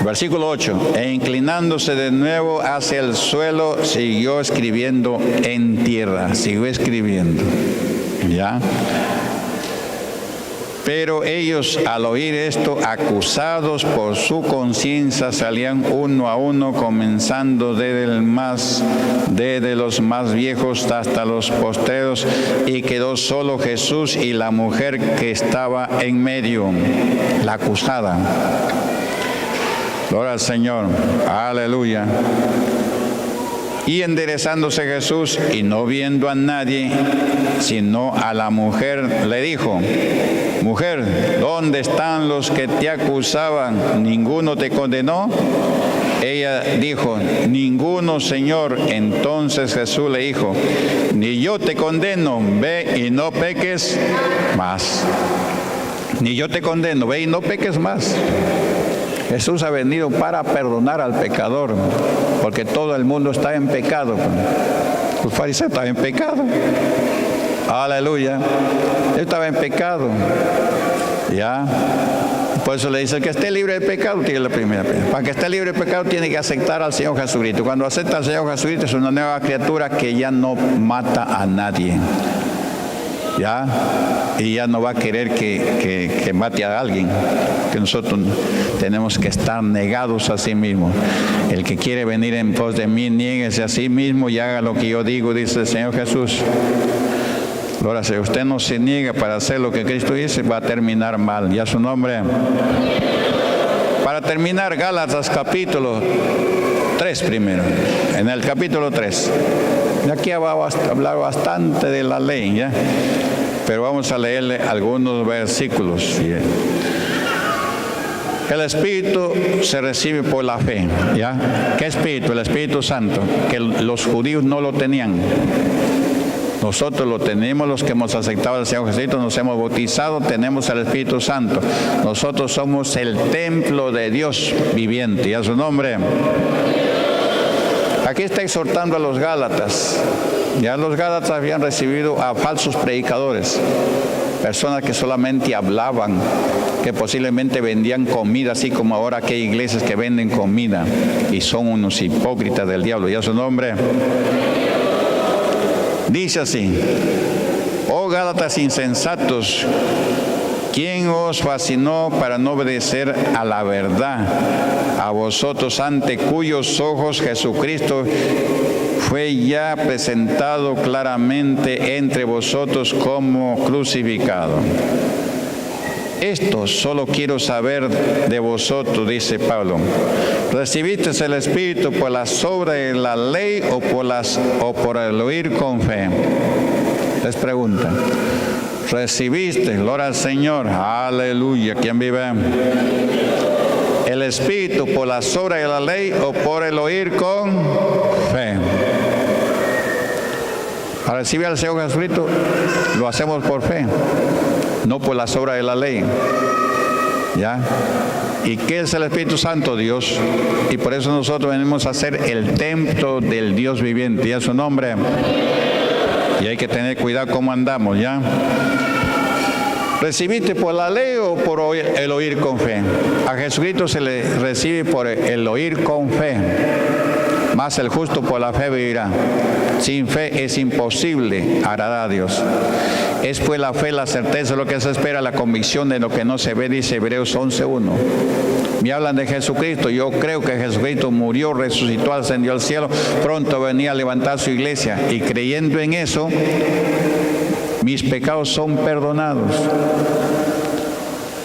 Versículo 8. E inclinándose de nuevo hacia el suelo, siguió escribiendo en tierra. Siguió escribiendo. ¿Ya? Pero ellos, al oír esto, acusados por su conciencia, salían uno a uno, comenzando desde los más viejos hasta los postreros, y quedó solo Jesús y la mujer que estaba en medio, la acusada. Gloria al Señor. Aleluya. Y enderezándose Jesús y no viendo a nadie, sino a la mujer, le dijo: Mujer, ¿dónde están los que te acusaban? ¿Ninguno te condenó? Ella dijo: Ninguno, Señor. Entonces Jesús le dijo: Ni yo te condeno, ve y no peques más. Ni yo te condeno, ve y no peques más. Jesús ha venido para perdonar al pecador, porque todo el mundo está en pecado. Los fariseos estaban en pecado. Aleluya. Él estaba en pecado. Ya. Por eso le dice: el que esté libre de pecado tiene la primera piedra. Para que esté libre de pecado tiene que aceptar al Señor Jesucristo. Cuando acepta al Señor Jesucristo es una nueva criatura que ya no mata a nadie. ¿Ya? Y ya no va a querer que mate a alguien, que nosotros tenemos que estar negados a sí mismo. El que quiere venir en pos de mí, niéguese a sí mismo y haga lo que yo digo, dice el Señor Jesús. Ahora, si usted no se niega para hacer lo que Cristo dice, va a terminar mal. Ya su nombre. Para terminar, Gálatas capítulo 3 primero. En el capítulo 3. Aquí va a hablar bastante de la ley, ¿ya? Pero vamos a leerle algunos versículos. ¿Sí? El Espíritu se recibe por la fe, ¿ya? ¿Qué Espíritu? El Espíritu Santo, que los judíos no lo tenían. Nosotros lo tenemos, los que hemos aceptado al Señor Jesucristo, nos hemos bautizado, tenemos el Espíritu Santo. Nosotros somos el templo de Dios viviente, ¿y a su nombre? Aquí está exhortando a los Gálatas. Ya los Gálatas habían recibido a falsos predicadores, personas que solamente hablaban, que posiblemente vendían comida, así como ahora que hay iglesias que venden comida, y son unos hipócritas del diablo. ¿Ya su nombre? Dice así: oh Gálatas insensatos, ¿quién os fascinó para no obedecer a la verdad? A vosotros, ante cuyos ojos Jesucristo fue ya presentado claramente entre vosotros como crucificado. Esto solo quiero saber de vosotros, dice Pablo. ¿Recibisteis el Espíritu por las obras de la ley o por el oír con fe? Les pregunta. ¿Recibiste? Gloria al Señor. Aleluya. ¿Quién vive? ¿El Espíritu por las obras de la ley o por el oír con fe? Para recibir al Señor Jesucristo lo hacemos por fe, no por las obras de la ley. ¿Ya? ¿Y qué es el Espíritu Santo? Dios. Y por eso nosotros venimos a ser el templo del Dios viviente. ¿Y a su nombre? Y hay que tener cuidado cómo andamos, ¿ya? ¿Recibiste por la ley o por el oír con fe? A Jesucristo se le recibe por el oír con fe. Mas el justo por la fe vivirá. Sin fe es imposible agradar a Dios. Es pues la fe, la certeza de lo que se espera, la convicción de lo que no se ve, dice Hebreos 11:1. Me hablan de Jesucristo. Yo creo que Jesucristo murió, resucitó, ascendió al cielo. Pronto venía a levantar su iglesia. Y creyendo en eso, mis pecados son perdonados.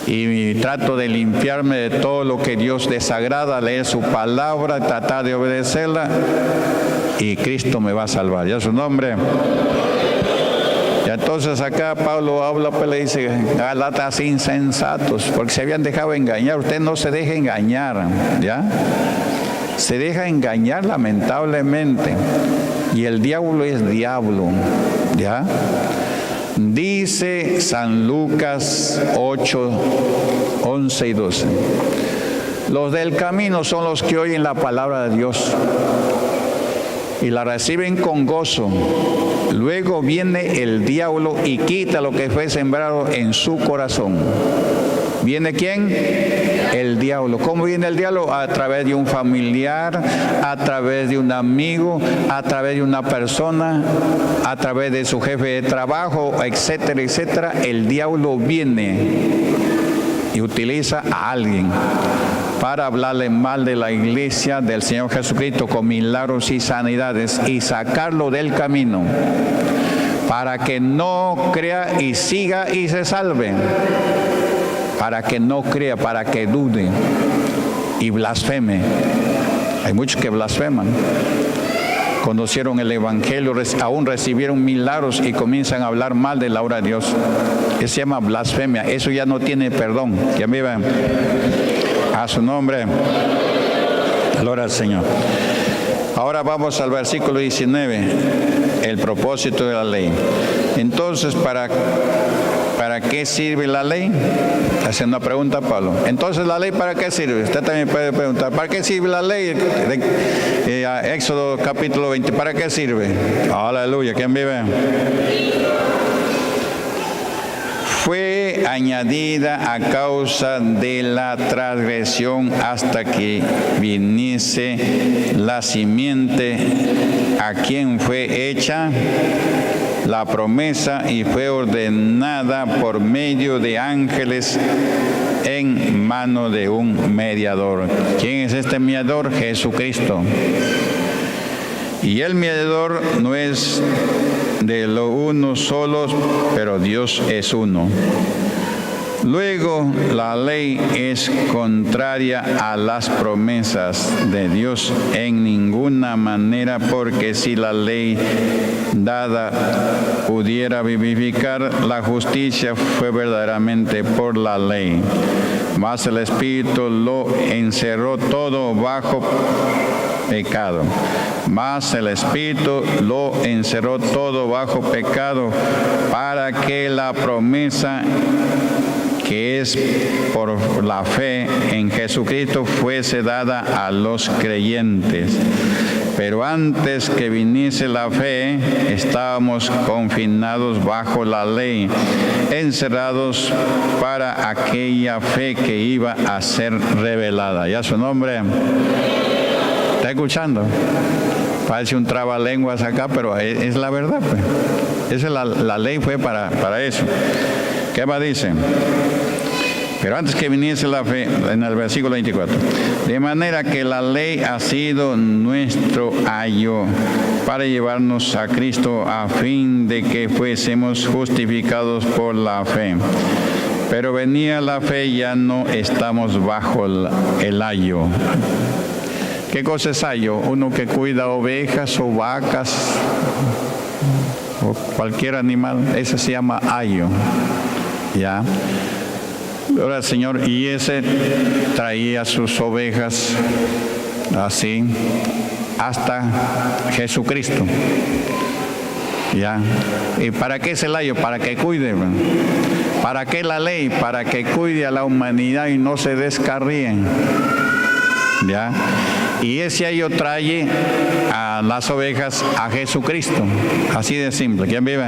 Y trato de limpiarme de todo lo que Dios desagrada, leer su palabra, tratar de obedecerla, y Cristo me va a salvar. ¿Ya su nombre? Y entonces acá Pablo habla, pues le dice: Gálatas insensatos, porque se habían dejado engañar. Usted no se deje engañar, ¿ya? Se deja engañar lamentablemente. Y el diablo es diablo, ¿ya? Dice San Lucas 8, 11 y 12. Los del camino son los que oyen la palabra de Dios y la reciben con gozo. Luego viene el diablo y quita lo que fue sembrado en su corazón. ¿Viene quién? El diablo. ¿Cómo viene el diablo? A través de un familiar, a través de un amigo, a través de una persona, a través de su jefe de trabajo, etcétera, etcétera. El diablo viene y utiliza a alguien para hablarle mal de la iglesia del Señor Jesucristo con milagros y sanidades y sacarlo del camino para que no crea y siga y se salve. Para que no crea, para que dude y blasfeme. Hay muchos que blasfeman. Conocieron el Evangelio, aún recibieron milagros y comienzan a hablar mal de la obra de Dios. Eso se llama blasfemia. Eso ya no tiene perdón. Que vivan a su nombre. Gloria al Señor. Ahora vamos al versículo 19. El propósito de la ley. Entonces, ¿para qué sirve la ley? Haciendo una pregunta a Pablo. Entonces, ¿la ley para qué sirve? Usted también puede preguntar, ¿para qué sirve la ley? Éxodo capítulo 20, ¿para qué sirve? Aleluya, ¿quién vive? Fue añadida a causa de la transgresión hasta que viniese la simiente a quien fue hecha la promesa y fue ordenada por medio de ángeles en mano de un mediador. ¿Quién es este mediador? Jesucristo. Y el mediador no es de lo uno solo, pero Dios es uno. Luego, la ley es contraria a las promesas de Dios en ninguna manera, porque si la ley dada pudiera vivificar, la justicia fue verdaderamente por la ley. Mas el Espíritu lo encerró todo bajo pecado. Mas el Espíritu lo encerró todo bajo pecado, para que la promesa que es por la fe en Jesucristo fuese dada a los creyentes. Pero antes que viniese la fe, estábamos confinados bajo la ley, encerrados para aquella fe que iba a ser revelada. ¿Ya su nombre? ¿Está escuchando? Parece un trabalenguas acá, pero es la verdad, pues. Esa es la ley fue para eso. ¿Qué más dice? Pero antes que viniese la fe, en el versículo 24, de manera que la ley ha sido nuestro ayo para llevarnos a Cristo a fin de que fuésemos justificados por la fe. Pero venía la fe, ya no estamos bajo el ayo. ¿Qué cosa es ayo? Uno que cuida ovejas o vacas o cualquier animal, ese se llama ayo. ¿Ya? Ahora, Señor, y ese traía sus ovejas así hasta Jesucristo. ¿Ya? ¿Y para qué es el ayo? Para que cuide. ¿Para qué la ley? Para que cuide a la humanidad y no se descarríen. ¿Ya? Y ese ayo trae a las ovejas a Jesucristo. Así de simple. ¿Quién vive?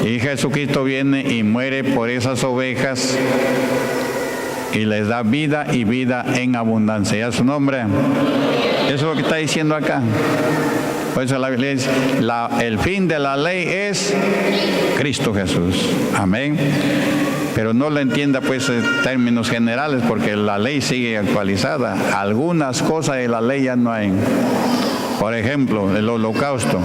Y Jesucristo viene y muere por esas ovejas y les da vida y vida en abundancia. ¿Ya su nombre? Eso es lo que está diciendo acá. Por eso la Biblia dice, el fin de la ley es Cristo Jesús. Amén. Pero no lo entienda pues en términos generales, porque la ley sigue actualizada. Algunas cosas de la ley ya no hay. Por ejemplo, el holocausto.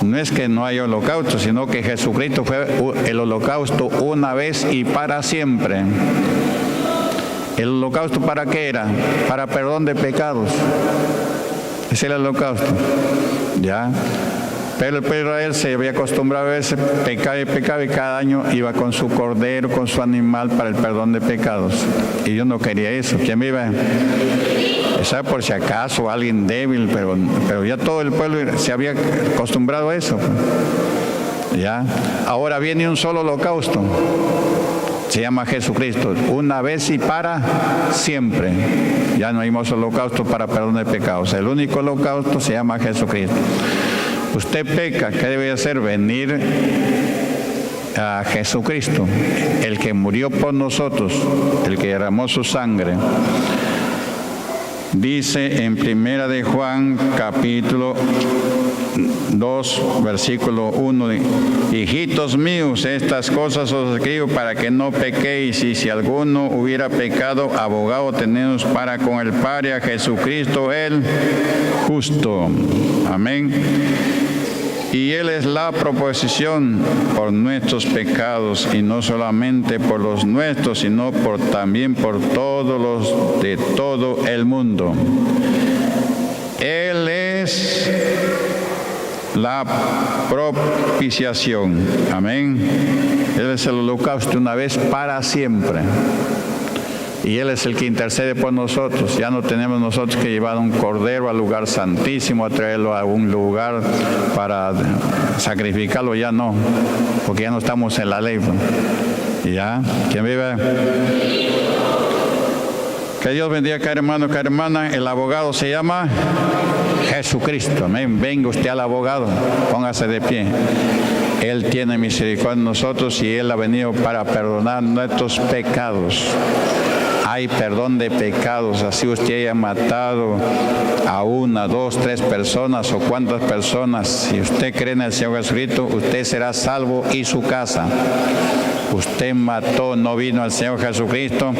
No es que no haya holocausto, sino que Jesucristo fue el holocausto una vez y para siempre. ¿El holocausto para qué era? Para perdón de pecados. Ese es el holocausto. ¿Ya? Pero el pueblo de Israel se había acostumbrado a veces pecado y cada año iba con su cordero, con su animal para el perdón de pecados. Y yo no quería eso. ¿Quién vive? ¿Sabe? Por si acaso alguien débil, pero ya todo el pueblo se había acostumbrado a eso. ¿Ya? Ahora viene un solo holocausto. Se llama Jesucristo, una vez y para siempre. Ya no hay más holocausto para perdón de pecados. El único holocausto se llama Jesucristo. Usted peca, ¿qué debe hacer? Venir a Jesucristo, el que murió por nosotros, el que derramó su sangre. Dice en Primera de Juan, capítulo 2, versículo 1, hijitos míos, estas cosas os escribo para que no pequéis, y si alguno hubiera pecado, abogado tenemos para con el Padre, a Jesucristo el justo. Amén. Y Él es la proposición por nuestros pecados, y no solamente por los nuestros, sino también por todos los de todo el mundo. Él es la propiciación. Amén. Él es el holocausto una vez para siempre. Y Él es el que intercede por nosotros. Ya no tenemos nosotros que llevar un cordero al lugar santísimo, a traerlo a un lugar para sacrificarlo, ya no, porque ya no estamos en la ley. ¿Ya? ¿Quién vive? Que Dios bendiga a cada hermano, cada hermana. El abogado se llama Jesucristo. Amén. Venga usted al abogado, póngase de pie. Él tiene misericordia de nosotros y Él ha venido para perdonar nuestros pecados. Hay perdón de pecados, así usted haya matado a 1, 2, 3 personas o cuántas personas. Si usted cree en el Señor Jesucristo, usted será salvo y su casa. Usted mató, no vino al Señor Jesucristo,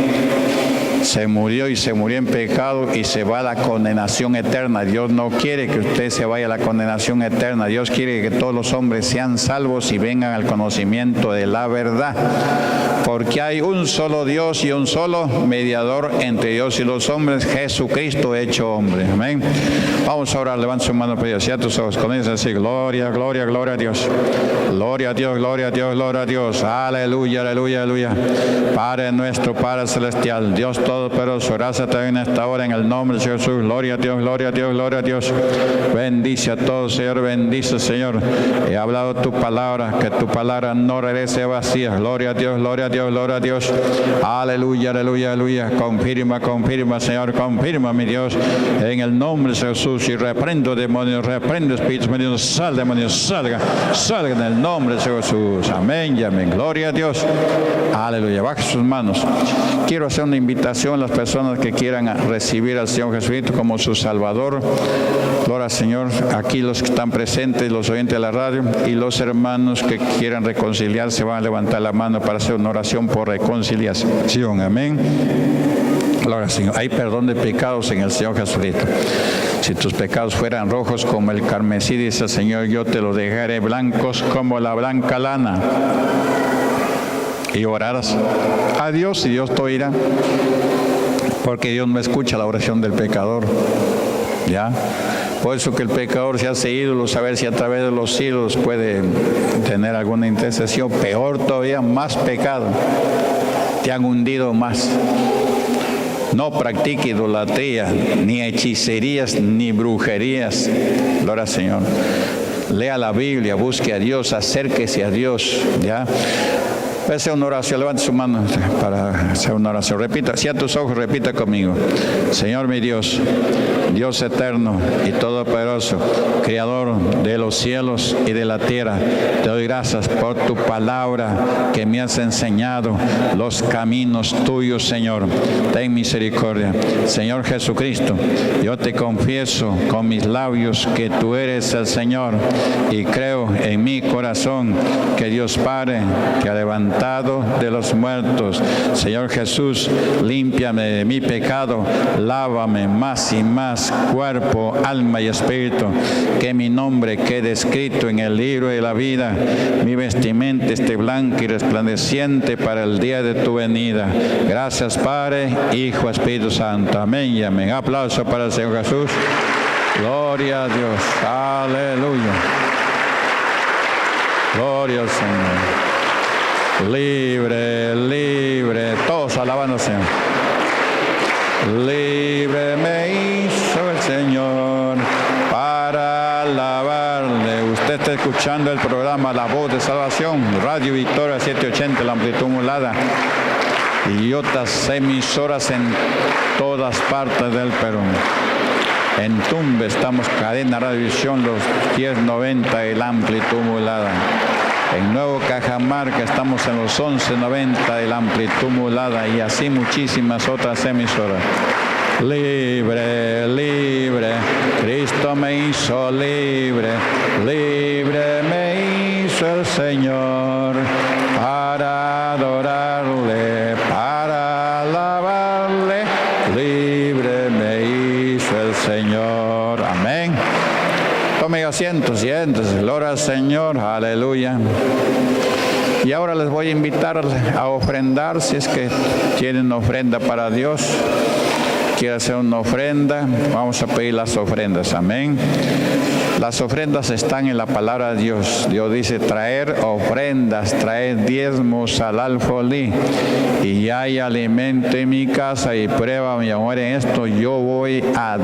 se murió y se murió en pecado y se va a la condenación eterna. Dios no quiere que usted se vaya a la condenación eterna. Dios quiere que todos los hombres sean salvos y vengan al conocimiento de la verdad. Porque hay un solo Dios y un solo mediador entre Dios y los hombres, Jesucristo hecho hombre. Amén. Vamos a orar, levanta su mano, pero cierra tus ojos, con eso así, gloria, gloria, gloria a Dios. Gloria a Dios, gloria a Dios, gloria a Dios. Aleluya, aleluya, aleluya. Padre nuestro, Padre celestial, Dios todopoderoso, gracias también en esta hora en el nombre de Jesús. Gloria a Dios, gloria a Dios, gloria a Dios. Bendice a todos, Señor, bendice, Señor. He hablado tu palabra, que tu palabra no regrese vacía. Gloria a Dios, gloria a Dios, gloria a Dios. Aleluya, aleluya, aleluya. Confirma, confirma, Señor, confirma, mi Dios, en el nombre de Jesús. Y reprendo demonios, reprendo espíritus malignos, sal demonios, salga en el nombre de Jesús. Amén y amén. Gloria a Dios. Aleluya. Baje sus manos. Quiero hacer una invitación a las personas que quieran recibir al Señor Jesucristo como su Salvador. Gloria al Señor. Aquí los que están presentes, los oyentes de la radio y los hermanos que quieran reconciliarse van a levantar la mano para hacer una oración por reconciliación. Amén. Gloria al Señor. Hay perdón de pecados en el Señor Jesucristo. Si tus pecados fueran rojos como el carmesí, dice el Señor, yo te los dejaré blancos como la blanca lana. Y orarás a Dios y Dios te oirá. Porque Dios no escucha la oración del pecador. ¿Ya? Por eso que el pecador se hace ídolo, saber si a través de los ídolos puede tener alguna intercesión. Peor todavía, más pecado. Te han hundido más. No practique idolatría, ni hechicerías, ni brujerías. Gloria al Señor. Lea la Biblia, busque a Dios, acérquese a Dios. ¿Ya? Voy a hacer una oración, levante su mano para hacer una oración. Repita, cierra tus ojos, repita conmigo. Señor mi Dios, Dios eterno y todopoderoso, Creador de los cielos y de la tierra, te doy gracias por tu palabra que me has enseñado los caminos tuyos, Señor. Ten misericordia. Señor Jesucristo, yo te confieso con mis labios que tú eres el Señor y creo en mi corazón que Dios Padre te ha levantado de los muertos. Señor Jesús, límpiame de mi pecado, lávame más y más, cuerpo, alma y espíritu, que mi nombre quede escrito en el libro de la vida, mi vestimenta esté blanca y resplandeciente para el día de tu venida. Gracias, Padre, Hijo, Espíritu Santo. Amén y amén. Aplauso para el Señor Jesús. Gloria a Dios. Aleluya. Gloria al Señor. Libre, libre, todos alabando al Señor. Libre me hizo el Señor para alabarle. Usted está escuchando el programa La Voz de Salvación, Radio Victoria 780, la amplitud modulada, y otras emisoras en todas partes del Perú. En Tumbe estamos cadena Radiovisión los 1090 de la amplitud modulada. En Nuevo Cajamarca estamos en los 1190 de la amplitud modulada, y así muchísimas otras emisoras. Libre, libre, Cristo me hizo libre, libre me hizo el Señor, para adorarle, para alabarle, libre me hizo el Señor. Amén. Tomen asiento, siéntese, gloria al Señor, aleluya. Y ahora les voy a invitar a ofrendar, si es que tienen ofrenda para Dios. Quiere hacer una ofrenda, vamos a pedir las ofrendas, amén. Las ofrendas están en la palabra de Dios. Dios dice: traer ofrendas, traer diezmos al alfolí, y hay alimento en mi casa, y prueba mi amor en esto. Yo voy a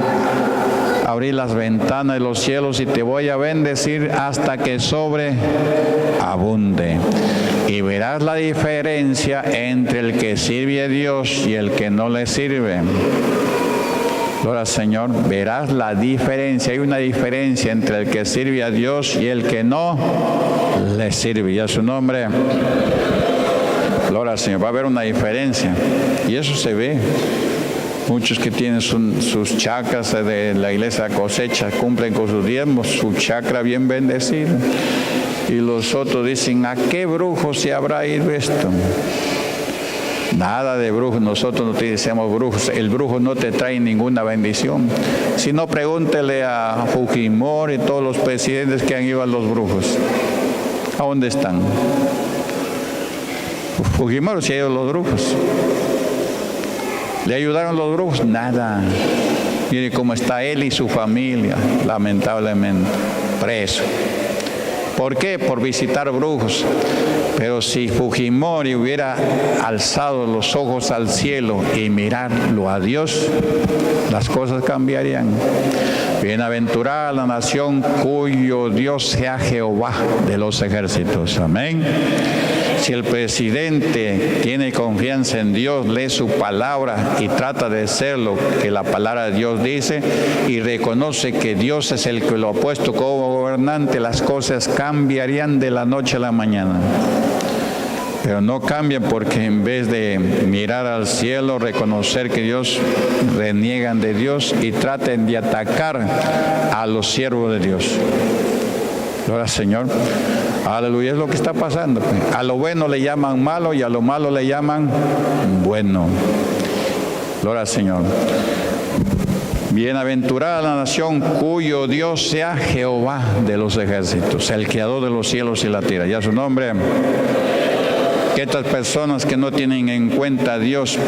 abrir las ventanas de los cielos y te voy a bendecir hasta que sobreabunde. Y verás la diferencia entre el que sirve a Dios y el que no le sirve. Gloria al Señor. Verás la diferencia. Hay una diferencia entre el que sirve a Dios y el que no le sirve. Y a su nombre, gloria al Señor. Va a haber una diferencia. Y eso se ve. Muchos que tienen sus chacras de la iglesia cosecha cumplen con sus diezmos, su chacra bien bendecida. Y los otros dicen: ¿a qué brujo se habrá ido esto? Nada de brujos, nosotros no te decimos brujos. El brujo no te trae ninguna bendición. Si no, pregúntele a Fujimori y todos los presidentes que han ido a los brujos. ¿A dónde están? Fujimori se ha ido a los brujos. ¿Le ayudaron los brujos? Nada. Mire cómo está él y su familia, lamentablemente, preso. ¿Por qué? Por visitar brujos. Pero si Fujimori hubiera alzado los ojos al cielo y mirarlo a Dios, las cosas cambiarían. Bienaventurada la nación cuyo Dios sea Jehová de los ejércitos. Amén. Si el presidente tiene confianza en Dios, lee su palabra y trata de hacer lo que la palabra de Dios dice, y reconoce que Dios es el que lo ha puesto como gobernante, las cosas cambiarían de la noche a la mañana. Pero no cambian, porque en vez de mirar al cielo, reconocer que Dios, reniegan de Dios y traten de atacar a los siervos de Dios. Gloria al Señor. Aleluya, es lo que está pasando. A lo bueno le llaman malo y a lo malo le llaman bueno. Gloria al Señor. Bienaventurada la nación cuyo Dios sea Jehová de los ejércitos, el creador de los cielos y la tierra. Y a su nombre, que estas personas que no tienen en cuenta a Dios